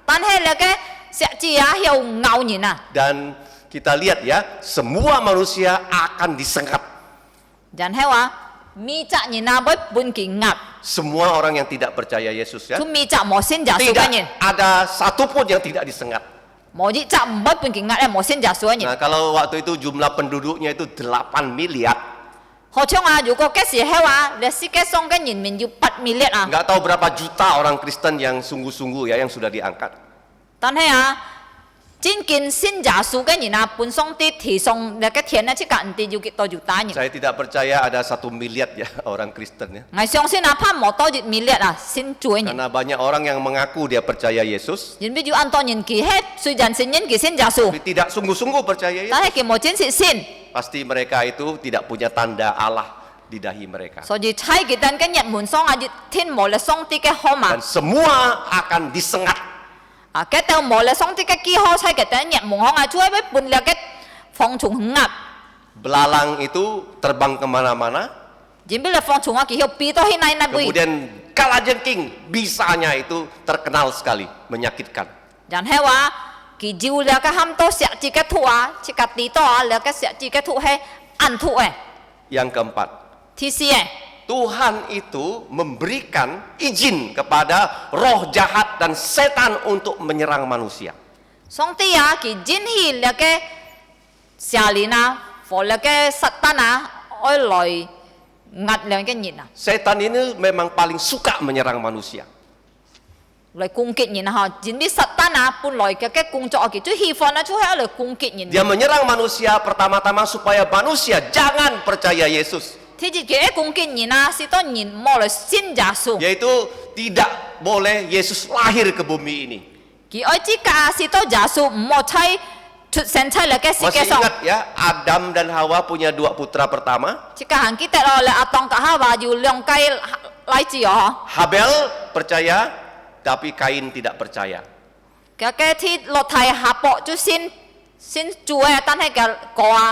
但係那個石子啊要咬人啊， dan kita lihat ya, semua manusia akan disengat. 然後啊，咪責人啊，要半件壓， Semua orang yang tidak percaya Yesus ya. 就咪責無先就數嘅 Tidak 人， ada satupun yang tidak disengat. 無熱責唔要半件壓咧，無先就數嘅人。 Nah, kalau waktu itu jumlah penduduknya itu 8 miliar. 何況啊，如果嗰時係話，你世界上嘅人民要8 million 啊， Nggak tahu berapa juta orang Kristen yang sungguh-sungguh ya yang sudah diangkat. 但係啊，真見先就數嘅人啊，本上啲提上那個天咧，即係唔知要幾多要打人。 Saya tidak percaya ada 1 miliar ya orang Kristen ya. 我相信啊，怕冇多熱 million 啊，先做嘅人。 Karena banyak orang yang mengaku dia percaya Yesus, 人哋要按當人佢係雖然承認佢先就數， tapi tidak sungguh-sungguh percaya Yesus. 但係佢冇真實先。 Pasti mereka itu tidak punya tanda Allah di dahi mereka. 所以猜佢等緊日門上啊，熱天無力上啲嘅號碼 Dan semua akan disengat. 啊，佢到無力上啲嘅幾號猜佢等日門上啊，最尾半日嘅防蟲壓， Belalang itu terbang kemana-mana. Jin bi le phong chung a ki hiu pi to hi nai na bui. Kemudian kalajengking bisanya itu terkenal sekali, menyakitkan. Jan he wa ki jiu le ka ham to sia chi ka thu a chi ka ti to a le ka sia chi ka thu he an thu Yang keempat, Thi si Tuhan itu memberikan izin kepada roh jahat dan setan untuk menyerang manusia. Song ti a ki jin hi le ke sia li na fo le ke satan a oi loi ngat le ke nyin a. Setan ini memang paling suka menyerang manusia. Loi cung kích nyin ha jin bi satan a pun loi ke cung cho ki chu hi fo na chu he loi cung kích nyin. Dia menyerang manusia pertama-tama supaya manusia jangan percaya Yesus. Thi ji ke cung kích nyin a si to nyin mo loi sin ja su. Yaitu tidak boleh Yesus lahir ke bumi ini. Ki oi chi ka si to ja su mo chai chut sen chai le ke si ke Masih so. ingat ya, Adam dan Hawa punya 2 putra pertama. Chi ka han ki te lo le atong ka ha wa yu leong kai lai chi yo. Habel percaya, tapi Kain tidak percaya. Ke thi lo thai ha po chu sin chu tan he ka ko a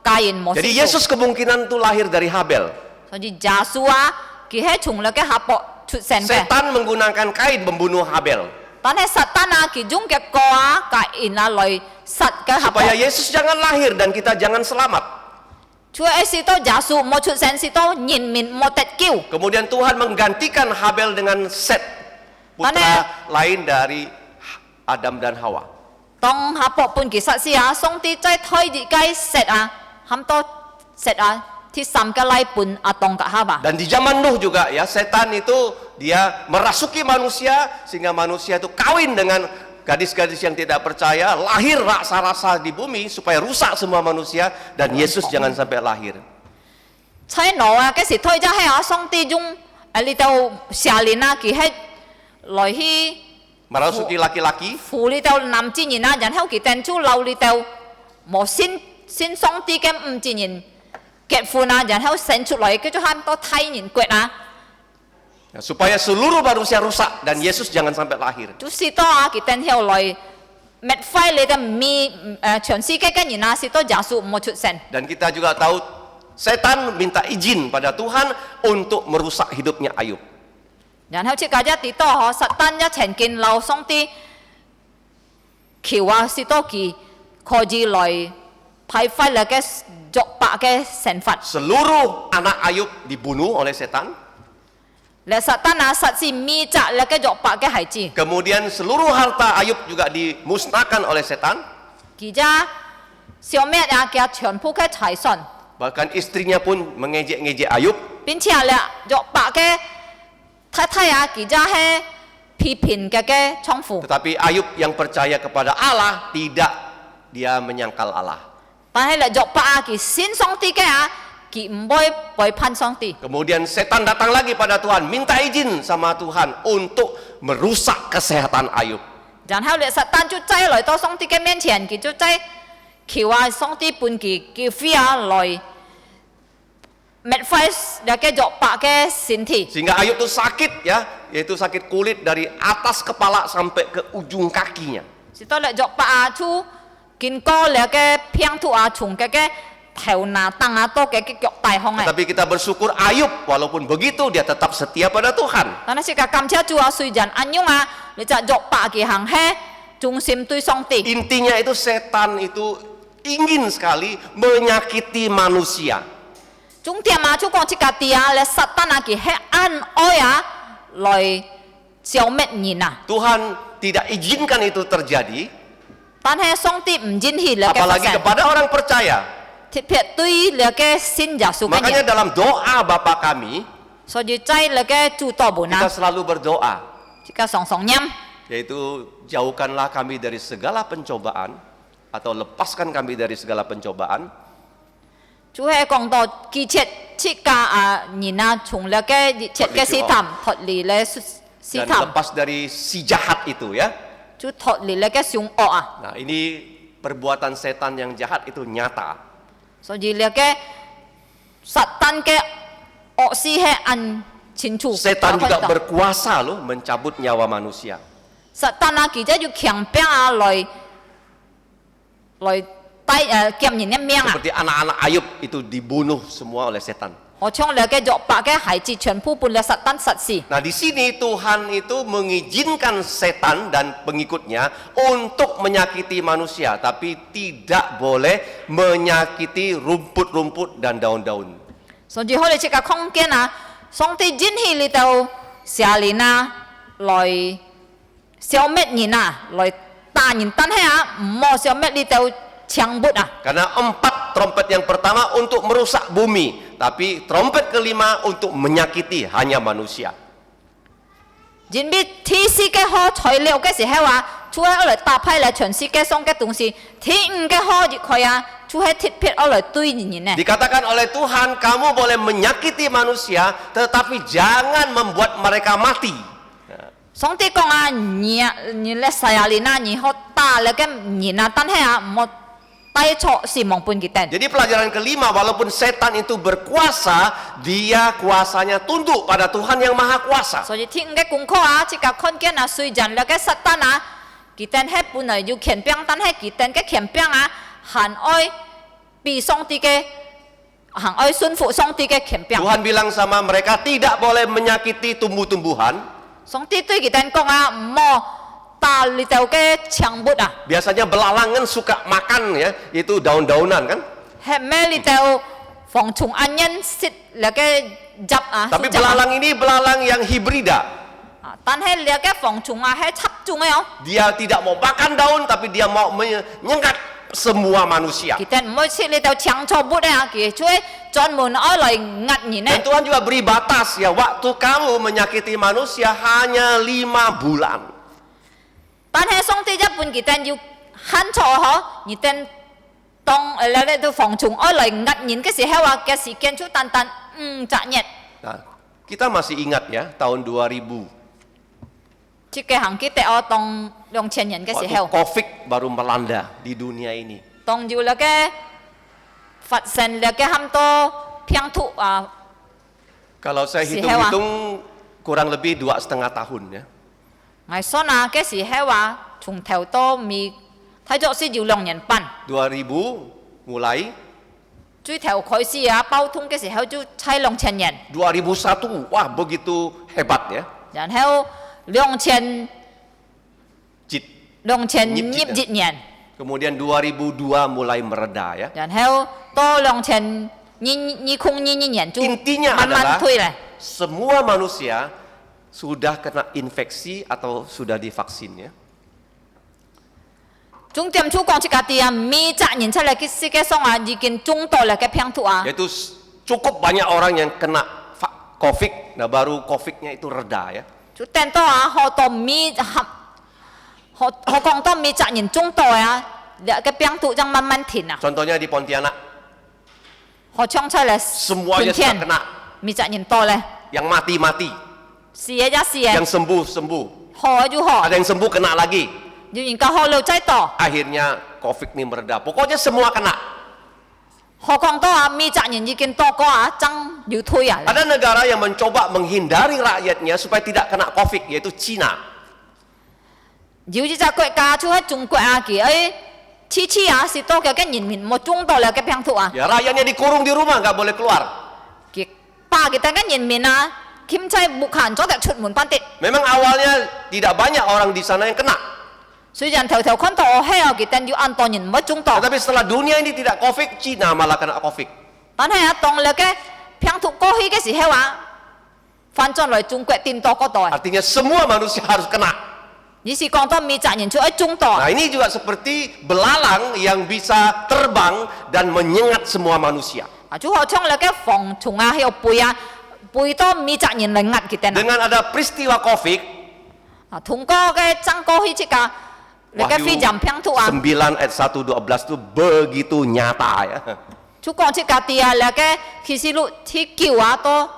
kain mo. Jadi Yesus kemungkinan itu lahir dari Habel. So ji ja su a ki he chung le ke ha po chut sen ke. Setan menggunakan Kain membunuh Habel. Tan he satan a ki jung ke ko a ka ina loi sat ke ha po. Supaya Yesus jangan lahir dan kita jangan selamat. Chu e si to ja su mo chut sen si to nyin min mo tet kiu. Kemudian Tuhan menggantikan Habel dengan Set, putra lain dari Adam dan Hawa. Tong ha po pun ki sat si a song ti chai thoi di kai set a ham to set a thi sam ka lai pun atong ka ha ba. Dan di zaman Nuh juga ya, setan itu dia merasuki manusia sehingga manusia itu kawin dengan gadis-gadis yang tidak percaya, lahir rasa-rasa di bumi supaya rusak semua manusia dan Yesus jangan sampai lahir. Chai no a ke si thoi ja he a song ti jung a li tau sia li na ki he loi hi Merasuki laki-laki, fu li tau nam chi yin na jan hau ki ten chu lau li tau mo sin song ti ke chi yin ke fu na jan hau sen chu loi ke chu han to thai yin kwet na. ya, supaya seluruh manusia rusak dan Yesus jangan sampai lahir. Chú si to a ki ten hiao loi met fai le de mi chuan si ke yin na si to ja su mo chut sen. Dan kita juga tahu setan minta izin pada Tuhan untuk merusak hidupnya Ayub. Jan hau chi ka ja ti to ho satan ja chen kin lau song ti kiu a si to ki ko ji loi pai fai le ke jok pa ke sen fat. Seluruh anak Ayub dibunuh oleh setan. Le satan a sat si mi cha le ke jok pa ke hai chi. Kemudian seluruh harta Ayub juga dimusnahkan oleh setan. Ki ja xiao met a ke chuan pu ke chai son. Bahkan istrinya pun mengejek-ngejek Ayub. Bin chia le jok pa ke thai thai a ki ja he pi pin ke chong fu. Tetapi Ayub yang percaya kepada Allah tidak, dia menyangkal Allah. Tan he le jok pa a ki sin song ti ke a ki mboi boi pan song ti. Kemudian setan datang lagi pada Tuhan, minta izin sama Tuhan untuk merusak kesehatan Ayub. 然後你實單就擠來到上帝嘅面前，佢就擠求啊上帝半佢叫飛啊來滅廢那個肉白嘅身體。 Sehingga Ayub itu sakit ya, yaitu sakit kulit dari atas kepala sampai ke ujung kakinya. 是到嚟肉白啊出見過那個片圖啊從嗰個頭拿燈啊多嘅腳大項嘅。 Tapi kita bersyukur Ayub walaupun begitu dia tetap setia pada Tuhan. 但係是個感謝主啊，雖然安樣啊，你就肉白嘅行係忠心對上帝。 Intinya itu setan itu ingin sekali menyakiti manusia. 重點啊，就講這個啲啊，你撒旦啊，佢係按愛啊來消滅人啊。 Tuhan tidak izinkan itu terjadi, 但係上帝唔允許你嘅發 apalagi 生， kepada orang percaya. 特別對你嘅信耶穌嘅 Makanya 人， dalam doa Bapa kami, 所以在你嘅主禱文 kita 啊， selalu berdoa, 這個常常念， yaitu jauhkanlah kami dari segala pencobaan, atau lepaskan kami dari segala pencobaan, 主係講到記切切家啊人啊，從你嘅熱切嘅試探脫離你試 dan 探， lepas dari si jahat itu ya. 就脫離你嘅凶惡啊， Nah ini perbuatan setan yang jahat itu nyata. 所以你嘅撒旦嘅惡事係按清楚。 Setan juga berkuasa loh mencabut nyawa manusia. 撒旦啊，其實要強兵啊來 kiếm nhìn em miệng à Seperti anak-anak Ayub itu dibunuh semua oleh setan. họ trong là cái dọc bạc cái hải chỉ全部bun là satan sát si Nah, di sini Tuhan itu mengizinkan setan dan pengikutnya untuk menyakiti manusia, tapi tidak boleh menyakiti rumput-rumput dan daun-daun.所以我哋即個空間啊，上帝允許你到下年啊來消滅人啊，來打人，但係啊唔好消滅你到槍bud啊。 Karena 4 trompet yang pertama untuk merusak bumi, tapi trompet kelima untuk menyakiti hanya manusia. 人哋天時嘅好材料嘅時候啊，出喺嚟搭派嚟全世界上嘅東西，天五嘅好熱佢啊，出喺鐵片嚟對人呢。 Dikatakan oleh Tuhan, kamu boleh menyakiti manusia, tetapi jangan membuat mereka mati. 上帝講啊，人咧世下年啊，人好打咧嘅人啊，但係啊唔好帶錯是蒙半結定。 Jadi pelajaran kelima, walaupun setan itu berkuasa, dia kuasanya tunduk pada Tuhan yang Maha Kuasa. 所以天嘅功課啊，即個看見啊，雖然咧嘅撒旦啊，佢哋係本來要權柄，但係佢哋嘅權柄啊，行愛比上帝嘅行愛順服上帝嘅權柄。 Tuhan bilang sama mereka tidak boleh menyakiti tumbuh-tumbuhan. 上帝對佢哋講啊，唔好打你哋嘅槍bud啊， Biasanya belalang kan suka makan ya, itu daun-daunan kan. 係咩你哋防蟲安人食咧嘅汁啊。 Tapi 食汁啊 belalang ini belalang yang hibrida. 啊但係咧嘅防蟲啊係插種嘅哦。 Dia tidak mau makan daun, tapi dia mau menyengat semua manusia. 佢哋唔會食你哋槍錯bud啊，佢出去專門愛嚟壓人呢 Dan。Tuhan juga beri batas ya, waktu kamu menyakiti manusia hanya 5 bulan. 但係上帝一般佢哋要限錯嗬，而哋當咧到防蟲愛嚟壓人嘅時候啊嘅時間就單單擇日， Nah, kita masih ingat ya, tahun 2000. 即個行佢哋我當2000人嘅時 Waktu 候， COVID baru melanda di dunia ini. 當要咧嘅發生咧嘅咁多病毒啊， Kalau saya Si hitung-hitung kurang lebih 2,5 tahun ya. 我算啊嘅時候啊，從頭到尾睇咗是要2年半， 2000 mulai, 最頭開始啊包通嘅時候就差2000人， 2001 wah begitu hebat ya. 然後2000 Jit. 2021年。 Kemudian 2002 mulai mereda ya. 然後到2022年就 Intinya 慢慢 adalah 退咧。 semua manusia sudah kena infeksi atau sudah divaksin ya. 重點就講這個啲啊，未責任出嚟嘅世界上啊，已經中毒嚟嘅病毒啊， Yaitu cukup banyak orang yang kena COVID, nah baru COVID-nya itu reda ya. 就等到啊，好到未好講到未責任中毒啊，嘅病毒將慢慢停啊， Contohnya di Pontianak, 好搶出嚟 semuanya sudah 天 kena. 未責任多咧， Yang mati-mati, 試一試啊 yang，sembuh-sembuh. 好就好， Ada yang sembuh kena lagi. 要研究好了再多， Akhirnya COVID ini mereda. Pokoknya semua kena. 何講到啊，未責任已經多過啊，將要退啊。 Ada negara yang mencoba menghindari rakyatnya supaya tidak kena COVID, yaitu Cina. 有一隻國家就喺中國啊，佢次啊是多嘅人民冇中到嚟嘅病毒啊， Ya rakyatnya dikurung di rumah, nggak boleh keluar. 佢把佢哋嘅人民啊，兼且冇限咗嘅出門班啲， Memang awalnya tidak banyak orang di sana yang kena. 雖然頭頭看到我係啊，佢哋要按當人冇中到， Tetapi setelah dunia ini tidak COVID, Cina malah kena COVID. 但係啊，當嚟嘅病毒過去嘅時候啊，翻轉來中國掂多嗰度， Artinya semua manusia harus kena. 你是講到未責任就喺中度， Nah ini juga seperti belalang yang bisa terbang dan menyengat semua manusia. 啊，就好像嚟嘅防蟲啊，喺度背啊，背到未責任嚟壓佢哋啊， Dengan ada peristiwa COVID, 啊，通過嘅爭過去即個。嚟嘅非常病毒啊！ 9 ayat 1-12 itu begitu nyata ya. 就講即個啲啊，嚟嘅啟示錄ที่9啊，到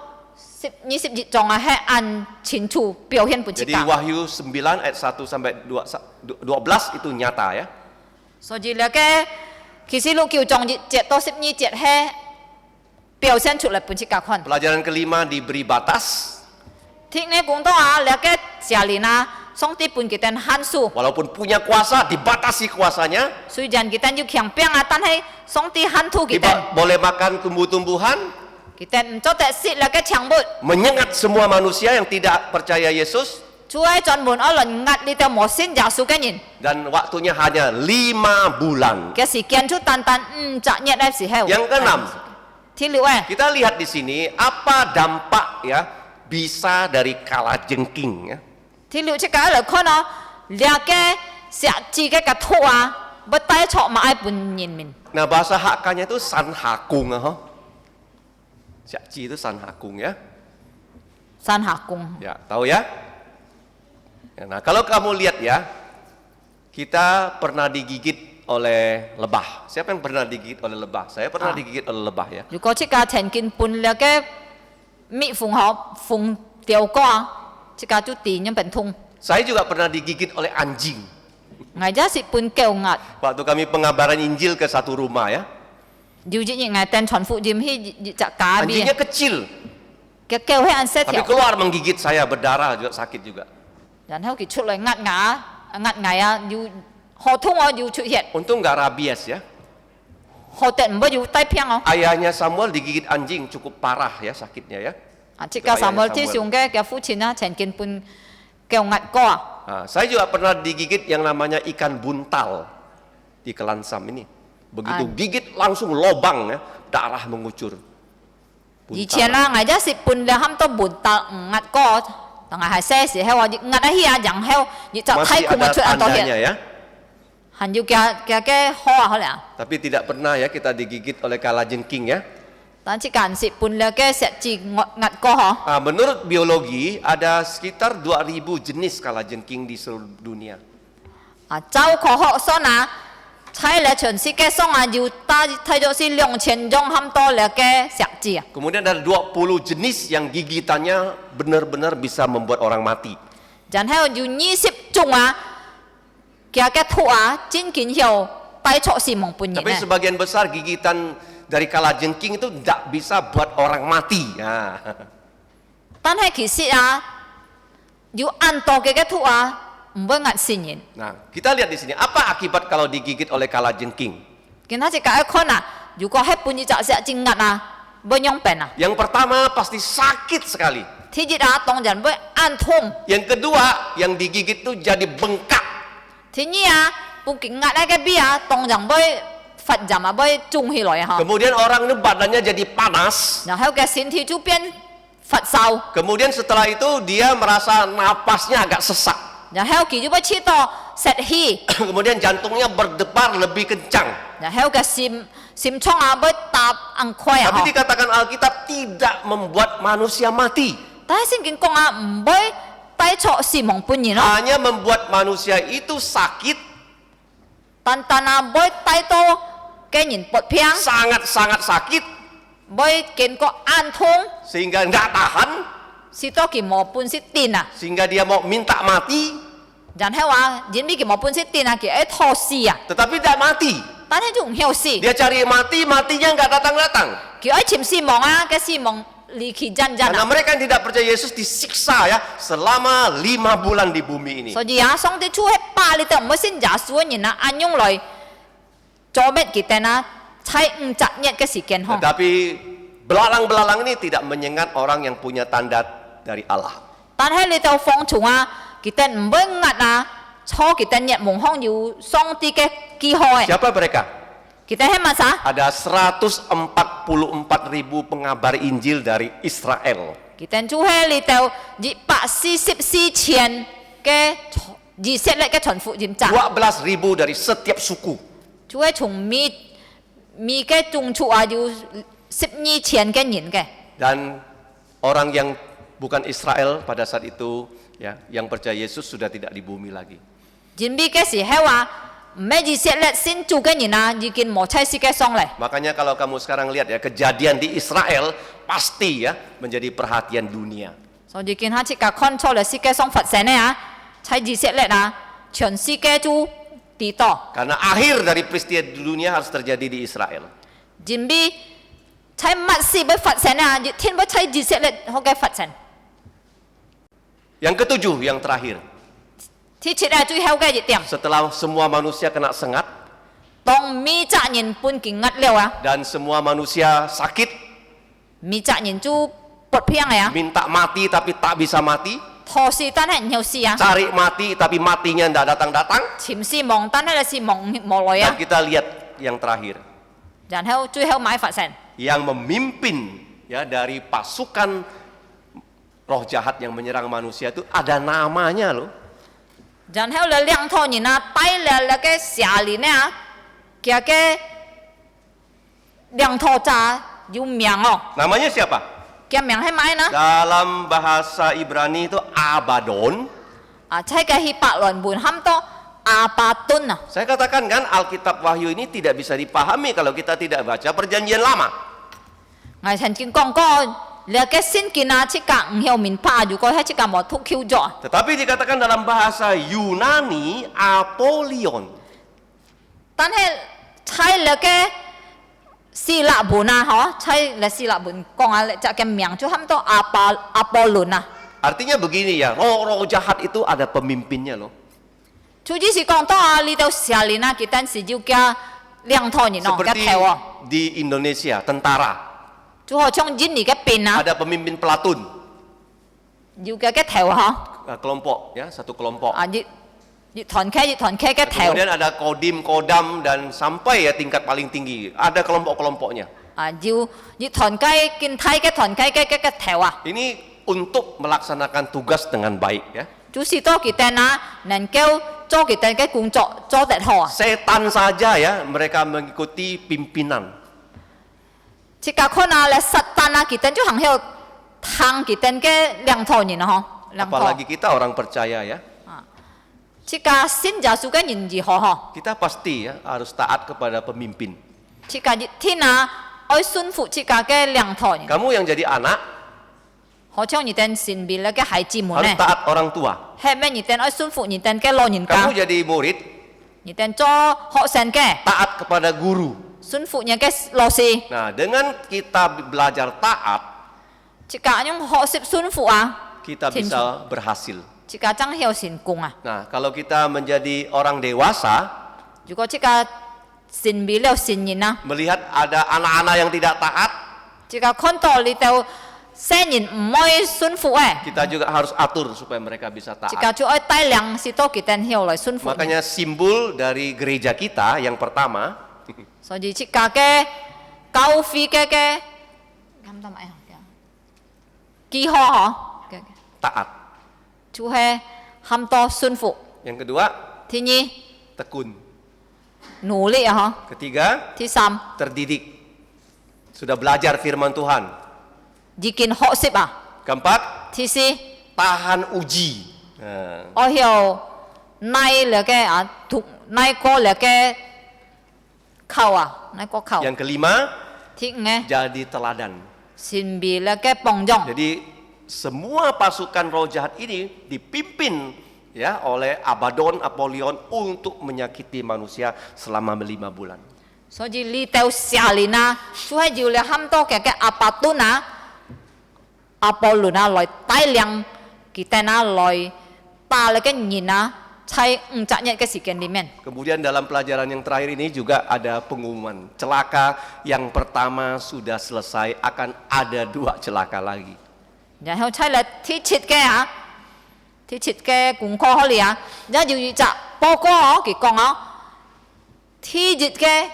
21章啊，係按清楚表現俾即 Jadi 個。 Wahyu 9 ayat 1-12 itu nyata ya. 所以嚟嘅啟示錄9章1節到12節係表現出嚟俾即個看。 Pelajaran kelima diberi batas. 聽你講到啊，嚟嘅下年啊，上帝判佢哋限數， Walaupun punya kuasa, dibatasi kuasanya. 雖然佢哋要強兵啊，但係上帝限數佢哋， Tidak boleh makan tumbuh-tumbuhan. 佢哋唔做得食啦嘅強物， Menyengat semua manusia yang tidak percaya Yesus. 主喺專門一輪壓你哋無信耶穌嘅人 Dan waktunya hanya 5 bulan. 嘅時間就單單5日嘅時候。 Yang keenam, 第六啊， kita lihat di sini apa dampak ya bisa dari kalajengking ya. 第六即個嚟看啊，兩個石字嘅個土啊，不帶錯埋本人民。 Nah bahasa Hakanya itu sanhakung ha. Syakci itu sanhakung ya. 山下公， Ya, tahu ya? Nah, kalau kamu lihat ya, kita pernah digigit oleh lebah. Siapa yang pernah digigit oleh lebah? Saya pernah digigit oleh lebah ya. 如果即個曾經半兩個蜜蜂學蜂掉過啊，即個就電一本通， Saya juga pernah digigit oleh anjing. 我就係半叫壓， Waktu kami pengabaran Injil ke satu rumah ya. 要隻嘢我等傳福音去隻假邊， Anjingnya kecil, 嘅叫喺安息 tapi 條， keluar menggigit saya, berdarah juga sakit juga. 然後佢出嚟壓牙啊，要學通我要出血， Untung nggak rabies ya. 學得唔好要低片哦。 Ayahnya Samuel digigit anjing cukup parah ya sakitnya ya. 啊，即個三個之上嘅父親啊，曾經半叫壓過啊。 Nah, saya juga pernah digigit yang namanya ikan buntal di Kelansam ini. Begitu gigit langsung lobang ya, darah mengucur. 以前啊，我就是半兩冚都半達壓過，但係細時候我壓得起啊，然後就睇 Masih 佢咪 ada 出一道 tandanya 血， ya. 還要嘅好啊可能。 Tapi tidak pernah ya kita digigit oleh kalajengking ya. 但係間時半兩嘅石字壓過嗬， Nah, menurut biologi ada sekitar 2000 jenis kalajengking di seluruh dunia. 啊，周科學所拿，睇嚟全世界上啊要睇咗是2000種咁多兩嘅石字啊。 Kemudian ada 20 jenis yang gigitannya benar-benar bisa membuat orang mati. 然後要20種啊，嘅土啊，真見後帶錯是蒙半年 Tapi 咧。 sebagian besar gigitan dari kalajengking itu tidak bisa buat orang mati. Nah, 但係其實啊，要按多嘅土啊，唔會壓先人。 nah, kita lihat di sini apa akibat kalau digigit oleh kalajengking. 見下只解一看啊，如果喺半日就石字壓啊，會用病啊。 Yang pertama pasti sakit sekali. 第一啊，當然會按痛。 Yang kedua, yang digigit itu jadi bengkak. 第二啊，半件壓咧嘅 B 啊，當然會發炎啊，會腫起來啊。 Kemudian orang itu badannya jadi panas. 然後嘅身體就變發燒， Kemudian setelah itu dia merasa napasnya agak sesak. 然後佢就會知道食氣， Kemudian jantungnya berdebar lebih kencang. 然後嘅心臟啊會打硬快啊。 Tapi dikatakan Alkitab tidak membuat manusia mati. 但係聖經講啊，唔會帶錯是蒙半年咯。 Hanya membuat manusia itu sakit, 但啊，唔會帶到嘅人撥片， sangat-sangat sakit, 唔會見過眼痛， sehingga nggak tahan, 是多件冇半識電啊。 sehingga dia mau minta mati, 然後話人呢件冇半識電啊，佢喺拖死啊， tetapi tidak mati. 但係就唔曉死， Dia cari mati, matinya nggak datang-datang. 佢喺潛死亡啊嘅死亡離奇真真 Karena 啊。 mereka yang tidak percaya Yesus disiksa ya selama 5 bulan di bumi ini. 所以啊，上帝出喺巴你就唔會先耶穌嘅人啊，按用來做咩佢哋啊？喺50日嘅時間嗬。 Tetapi belalang-belalang ini tidak menyengat orang yang punya tanda dari Allah. 但係你就放從啊，佢哋唔會壓啊，錯佢哋日蒙康要上帝嘅記號嘅， Siapa mereka? 佢哋係乜啥？ Ada 144.000 pengabar Injil dari Israel. 佢哋就係你就244千嘅以色列嘅傳福音站， 12.000 dari setiap suku. 就係從咪嘅種族啊，要12千嘅人嘅。 Dan orang yang bukan Israel pada saat itu ya, yang percaya Yesus sudah tidak di bumi lagi. 人咪嘅時候話唔係以色列先做嘅人啊，已經冇喺世界上嚟。 Makanya kalau kamu sekarang lihat ya, kejadian di Israel pasti ya menjadi perhatian dunia. 所以見下即個看錯嚟世界上發生咧啊，喺以色列啊，全世界都知道。 Karena akhir dari peristiwa di dunia harus terjadi di Israel. 人咪喺乜事會發生啊？天會喺以色列好嘅發生。 Yang ketujuh, yang terakhir. ที่ชิดไอ้จุ้ยเฮาแกจิตเตรียม setelah semua manusia kena sengat ต้องมีจ่ายินปุ่นกิ่งงัดเร็วอะ dan semua manusia sakit, มีจ่ายินจูปลดเพียงไงอะ minta mati tapi tak bisa mati, ทอซีตันให้เหี่ยวซีอะ cari mati tapi matinya tidak datang-datang. ชิมซีมองตันให้ละซีมองมอลอยอะ Dan kita lihat yang terakhir, จานเฮาจุ้ยเฮาหมายฝัดแสน yang memimpin ya dari pasukan roh jahat yang menyerang manusia itu ada namanya loh. จานเฮาเลยเลี้ยงทอยินนะไตเลยแล้วก็เสียลีเนี่ยเกี่ยแกเลี้ยงทอจ่าอยู่เมียงอ๋อ Namanya siapa? เกี่ยเมียงให้ไหมนะ Dalam bahasa Ibrani itu Abaddon. ใช่แกฮิปะหล่อนบุญห้ำโตอาปาตุนนะ Saya katakan kan Alkitab Wahyu ini tidak bisa dipahami kalau kita tidak baca Perjanjian Lama. ไงฉันกินกองก็แล้วแกสิ้นกินนะชิกะเหี่ยวมินพาอยู่ก็ให้ชิกะหมดทุกคิวจ่อ Tetapi dikatakan dalam bahasa Yunani Apollyon. ตั้นให้ใช่แล้วแกศิลาบุญนะฮะใช่แล้วศิลาบุญกองอะไรจะแกเมียงจุห้ำโตอาปอลุนนะ Artinya begini ya, roh-roh jahat itu ada pemimpinnya loh. ชูจีสิกองโตอาลีเตาเสียลีนะกิตันสิจิวแกเลี้ยงทอนี่น้องแก Seperti แถวอ่ะ di Indonesia, tentara. จูหอช่องยินนี่แกเป็นนะ Ada pemimpin pelatun, อยู่แกแถวฮะ kelompok ya, satu kelompok. ยิถอนแค่แกแถว Kemudian ada kodim, kodam dan sampai ya tingkat paling tinggi. Ada kelompok-kelompoknya. ยิถอนใกล้กินไทยแกถอนใกล้แกแถวอ่ะ Ini untuk melaksanakan tugas dengan baik ya. จูสิโตกิตันนะนั่นแกโจกิตันแกกุงโจแต่หอ Setan saja ya, mereka mengikuti pimpinan. ชิกาคนน่ะและสัตตานะกิตันจูหังเฮลทางกิตันแกเลี้ยงทอนี่นะฮะเลี้ยงทอ Apalagi kita orang percaya ya. ชิกาสินจาสุกันยินจีฮอฮะ Kita pasti ya harus taat kepada pemimpin. ชิกาที่นะไอ้สุนฟุชิกาแกเลี้ยงทอนี่ Kamu yang jadi anak 好像你等身邊那個孩子們 harus 呢， taat orang tua. 係咩？你等愛順服，你等嘅老人家， Kamu jadi murid 你等做學生嘅 taat kepada guru. 順服你嘅老師， Nah, dengan kita belajar taat, 即個用學習順服啊， kita bisa berhasil. 即個真係有成功啊！ Nah, kalau kita menjadi orang dewasa, 如果即個身邊了成人啊， melihat ada anak-anak yang tidak taat, 即個看到你就成人唔愛順服誒， kita juga harus atur supaya mereka bisa 即 taat. 個就愛帶領是多幾等後來順服。 Makanya simbol dari gereja kita yang pertama 所以即個嘅教會嘅咁多咩啊？幾好嗬？ taat. 就係冚多順服。 Yang kedua, ทีนี้ tekun. 努力啊！ Ketiga, ที่สาม terdidik. Sudah belajar firman Tuhan. ยิกินหกสิบอ่ะ Keempat, ที่สี่ tahan uji. Nah, โอ้เหี่ยวในเหลือแกอ่ะถูกในก็เหลือแกเข้าอ่ะในก็เข้า yang kelima, ที่ไง jadi teladan. สินบีเหลือแกปองย่อง Jadi semua pasukan roh jahat ini dipimpin ya oleh Abaddon, Apollyon untuk menyakiti manusia selama 5 bulan. 所以呢條下年啊，就係要你冚多嘅阿伯敦啊、阿波倫啊來帶領佢哋啊來打你嘅人啊，喺5日嘅時間裡面。 Kemudian dalam pelajaran yang terakhir ini juga ada pengumuman celaka yang pertama sudah selesai, akan ada 2 celaka lagi. 然後出嚟鐵切嘅啊，鐵切嘅功課可以啊，一要就報告我佢講啊，鐵切嘅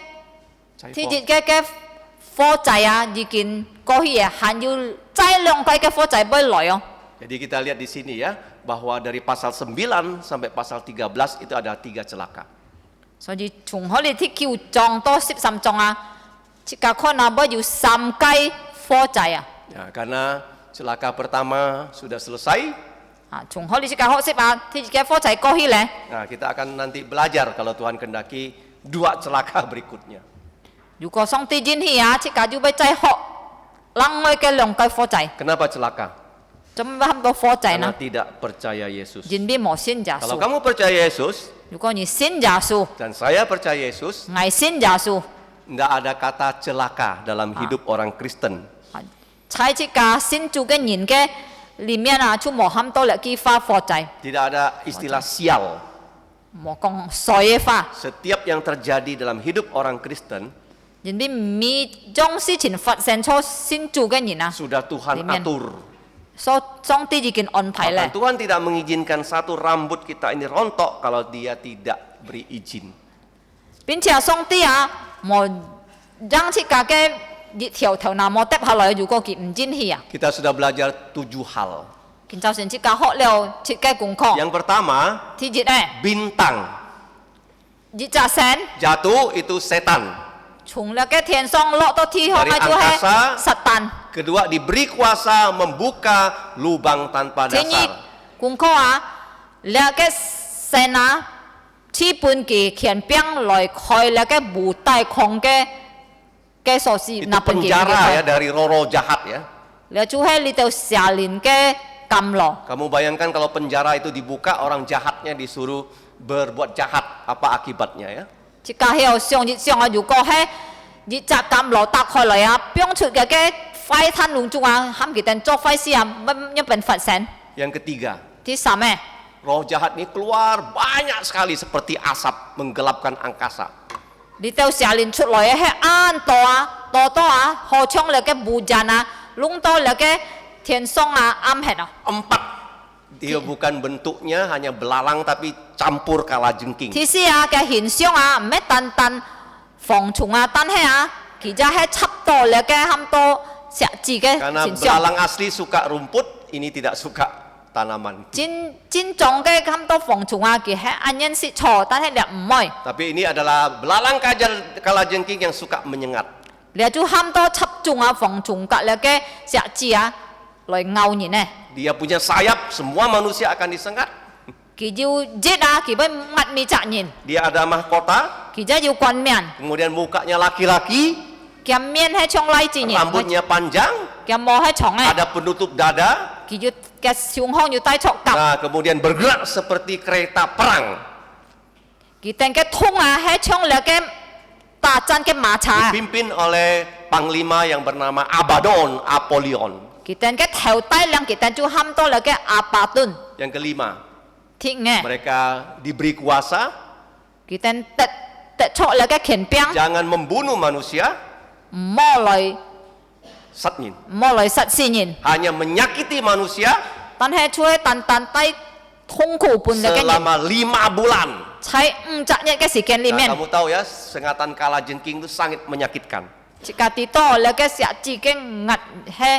課仔啊已經過去啊，還要再兩季嘅課仔俾來哦。 Jadi kita lihat di sini ya, bahwa dari pasal 9 sampai pasal 13 itu ada 3 celaka. 所以從可以鐵橋撞多13撞啊，即個可能要3季課仔啊， Ya, karena celaka pertama sudah selesai. 啊，從可以即個學習啊，鐵嘅課仔過去咧。 Nah, kita akan nanti belajar kalau Tuhan kehendaki 2 celaka berikutnya. 如果上帝允許啊，即個就要再學另外嘅兩季課仔， Kenapa celaka? 做乜咁多課仔 Karena 呢？ tidak percaya Yesus. 因為冇信耶 Kalau 穌。 kamu percaya Yesus 如果你信耶穌， dan saya percaya Yesus, 我信耶穌， tidak ada kata celaka dalam hidup orang Kristen. 喺即個信主嘅人嘅里面啊，就冇咁多嘅激發火災， Tidak ada istilah sial. 冇講水化， Setiap yang terjadi dalam hidup orang Kristen 人哋咪將事情發生錯先做嘅人啊， sudah Tuhan Amen. atur. 所上帝已經安排 Bahkan 咧。 Tuhan tidak mengizinkan satu rambut kita ini rontok kalau dia tidak beri izin. 並且上帝啊，冇讓切家嘅一條頭那麼跌下來，如果佢唔珍惜啊， Kita sudah belajar 7 hal. 佢就算切家學了設計功課， Yang pertama, 第一咧， bintang 一隻神 jatuh itu setan. 從那個天上落到地下 Dari 就係 angkasa 撒旦。 Kedua, diberi kuasa membuka lubang tanpa 第二 dasar. 功課啊，那個神啊，基本嘅權柄來開那個無帶空嘅鎖匙， Itu 那本嘅 penjara ya dari roh-roh jahat ya. 你就係呢度下連嘅監牢。 Kamu bayangkan kalau penjara itu dibuka, orang jahatnya disuruh berbuat jahat, apa akibatnya ya? 即家喺度上熱上啊，如果係熱隻監牢打開來啊，飆出嘅快炭籠中啊，冚佢哋作壞事啊，乜一本發生。 Yang ketiga, 第三咩？ roh jahat ini keluar banyak sekali seperti asap menggelapkan angkasa. 你到下連出來係暗多啊，多啊，好像那個無盡啊，弄到那個天上啊暗黑啊。 4, dia bukan bentuknya hanya belalang tapi campur kalajengking. 第四啊嘅現象啊，唔係單單防蟲啊，但係啊，其實係插到那個咁多石子嘅 Karena 現象。 belalang asli suka rumput, ini tidak suka tanaman. 真種嘅咁多防蟲啊，佢係按人識錯，但係你唔愛。 Tapi ini adalah belalang kalajengking yang suka menyengat. 你就咁多插中啊防蟲隔那個石子啊，來咬人呢。 Dia punya sayap, semua manusia akan disengat. 佢要giết啊，佢要壓滅責人， Dia ada mahkota, 佢就要冠冕， kemudian mukanya laki-laki, 佢面係長來之人， rambutnya panjang, 佢毛係長嘅， ada penutup dada. 佢要嘅上胸要戴束甲， Nah, kemudian bergerak seperti kereta perang. 佢定嘅通啊係長那個大戰嘅馬車， Dipimpin oleh panglima yang bernama Abaddon, Apollyon. 佢定嘅頭戴亮，佢定就冚到那個阿巴頓， Yang kelima, 聽嘅， mereka diberi kuasa, 佢定得出那個權柄， jangan membunuh manusia, 唔好來 satnin. 唔好來殺死人， Hanya menyakiti manusia 但係就係單單帶痛苦半那個人， selama 5 bulan. 喺5日嘅時間裡 Nah, 面。 kamu tahu ya, sengatan kalajengking itu sangat menyakitkan. Jika dito lagi siap jika ngat he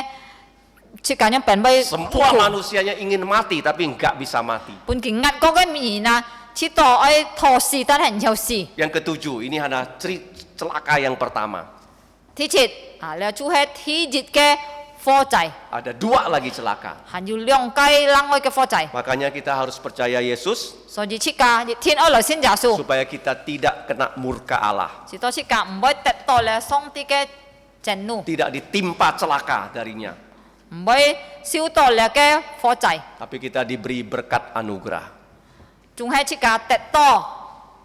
jika nya pen bay Semua manusianya ingin mati tapi nggak bisa mati. pun kingat ko cái mina cito ai thò si tan hen hiao si Yang ketujuh, ini hanya celaka yang pertama. thi chit le chu he thi jit ke pho chai Ada 2 lagi celaka. han yu lyong kai lang oi ke pho chai Makanya kita harus percaya Yesus so ji chika ji thiên oi lo xin ja su supaya kita tidak kena murka Allah. cito chika mboi tet to le song ti ke chen nu Tidak ditimpa celaka darinya. mboi siu to le ke pho chai Tapi kita diberi berkat anugerah. chung he chika tet to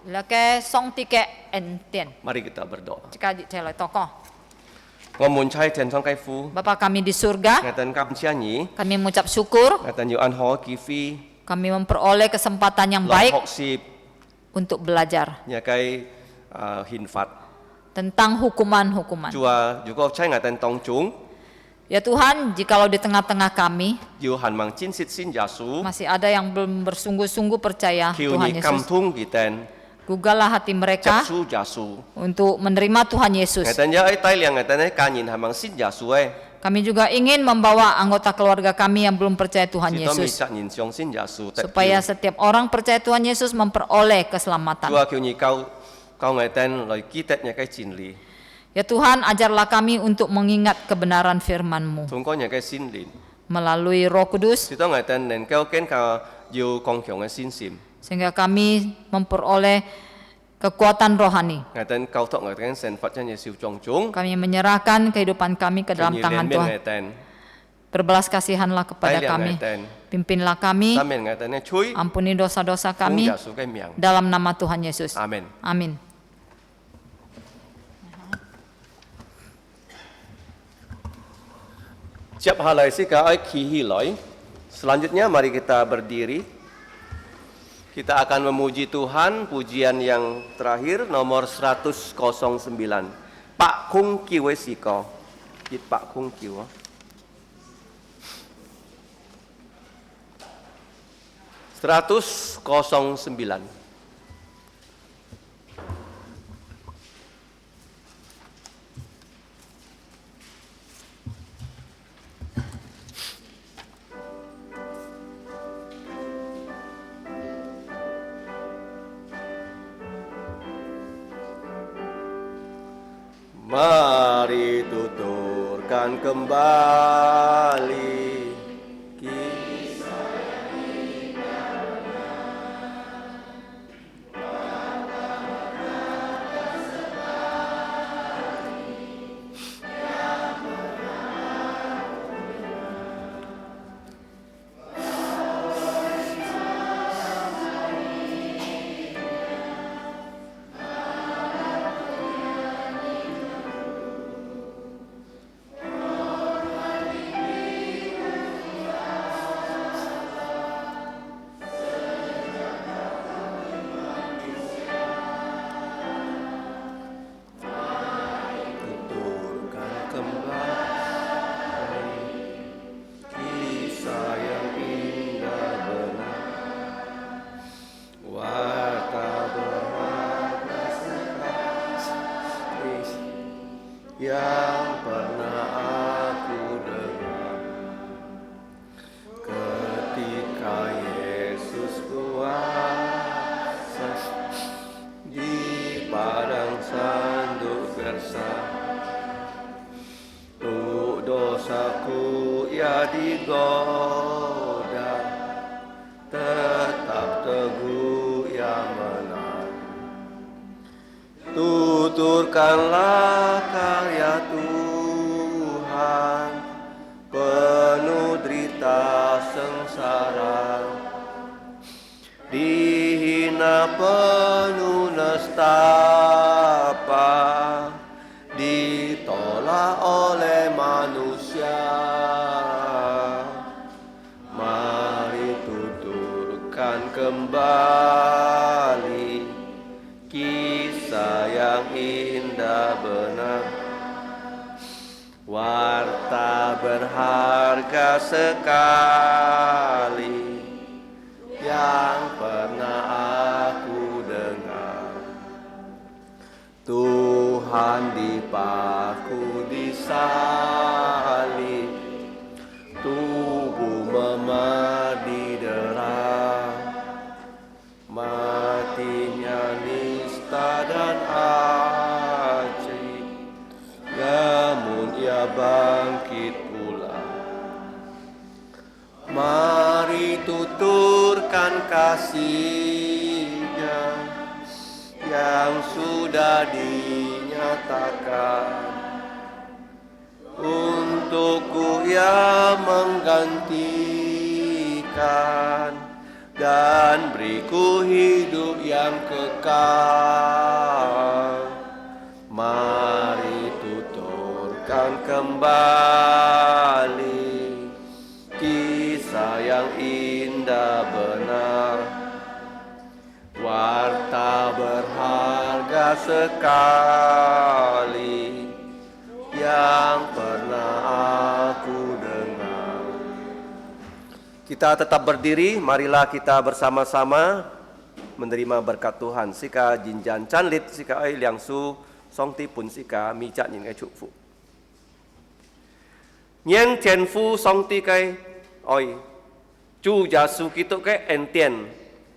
le ke song ti ke en tien Mari kita berdoa. chika ji chai lo to ko Ngomun chai ten song kai fu. Bapa kami di surga, Ngatan kam nyi. kami mengucap syukur, Ngatan yu an ho kifi. kami memperoleh kesempatan yang Lam baik hok sip. untuk belajar Nya kai hinfat. tentang hukuman-hukuman. Chua juga chai ngatan tong chung. Ya Tuhan, jikalau di tengah-tengah kami Yu han mang chin sit sin jasu. masih ada yang belum bersungguh-sungguh percaya Kiu Tuhan nyi kam Yesus, tung giten. gugahlah hati mereka Jasu jasu. untuk menerima Tuhan Yesus. Ngatan ya ai tai liang ngatan kanyin hamang sin jasu Kami juga ingin membawa anggota keluarga kami yang belum percaya Tuhan Sito Yesus, misa nyin siong sin jasu. supaya setiap orang percaya Tuhan Yesus memperoleh keselamatan. Chua kiu nyi kau ngatan loi kitet nya kai chin li. Ya Tuhan, ajarlah kami untuk mengingat kebenaran firman-Mu Tung ko nya kai sin lin. melalui Roh Kudus, Sito ngatan nen kau ken ka yu kong kyong sin sim. sehingga kami memperoleh kekuatan rohani. Ngatan kau tok ngatan sen fat nya siu chong chung. Kami menyerahkan kehidupan kami ke dalam tangan Tuhan. Ngatan. Berbelas kasihanlah kepada Tai liang kami. ngatan. Pimpinlah kami, Samen ngatan chui. ampuni dosa-dosa Kung kami jasu kai miang. dalam nama Tuhan Yesus. Amin. Amin. Chap halai si ka ai ki hi loi. Selanjutnya mari kita berdiri. Kita akan memuji Tuhan, pujian yang terakhir nomor 109. Pak Kung Kiwe Siko. Pak Kung Kiwe. Seratus kosong sembilan. Mari tuturkan kembali kisah yang indah yang pernah aku dengar ketika Yesus kuasa di padang sanduk gersang. Untuk dosaku ia digoda, tetap teguh ia menang. Tuturkanlah karya Tuhan, penuh derita sengsara, dihina penuh nestapa, ditolak oleh manusia. Mari tuturkan kembali kisah yang indah benar, warta berharga sekali yang pernah aku dengar. Tuhan dipaku disalib, tubuh memar didera, matinya nista dan ajaib, namun ia bangkit pula. Mari tuturkan kasih-Nya yang sudah dinyatakan. Untukku ia menggantikan dan beriku hidup yang kekal. Mari tuturkan kembali kisah yang indah benar, warta berharga sekali yang pernah aku dengar. Kita tetap berdiri, marilah kita bersama-sama menerima berkat Tuhan. Sika jinjan canlit, sika ai liang su song ti pun sika mi cak nyin kai chuk fu. Nyen tian fu song ti kai oi chu ja su kitok kai en tien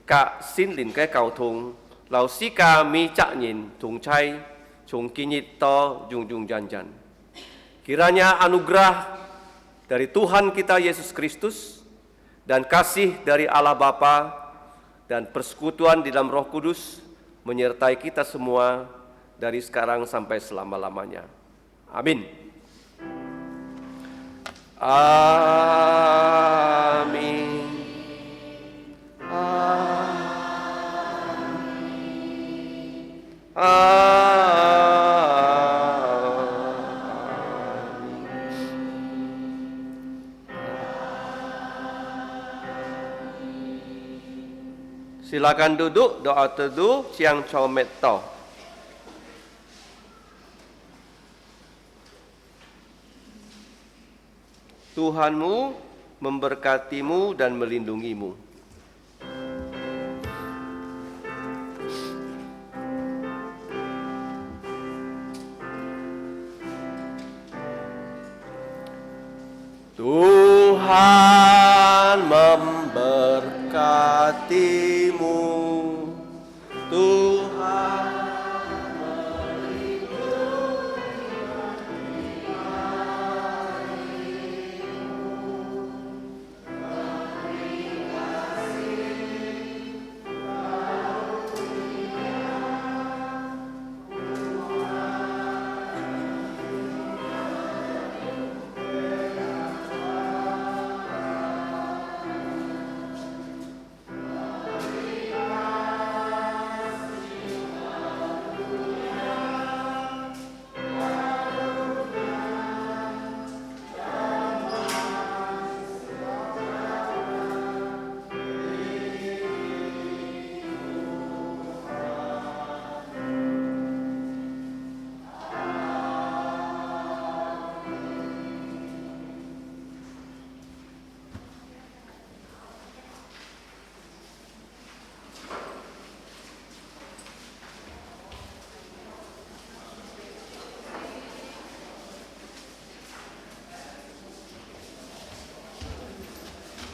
ka sin lin kai kau thung lau sika mi cak nyin thung chai chung kinyit to jung jung jan jan. Kiranya anugerah dari Tuhan kita Yesus Kristus dan kasih dari Allah Bapa dan persekutuan di dalam Roh Kudus menyertai kita semua dari sekarang sampai selama-lamanya. Amin. Amin. Silakan duduk, doa teduh siang comet tau. Tuhanmu memberkatimu dan melindungimu. Tuhan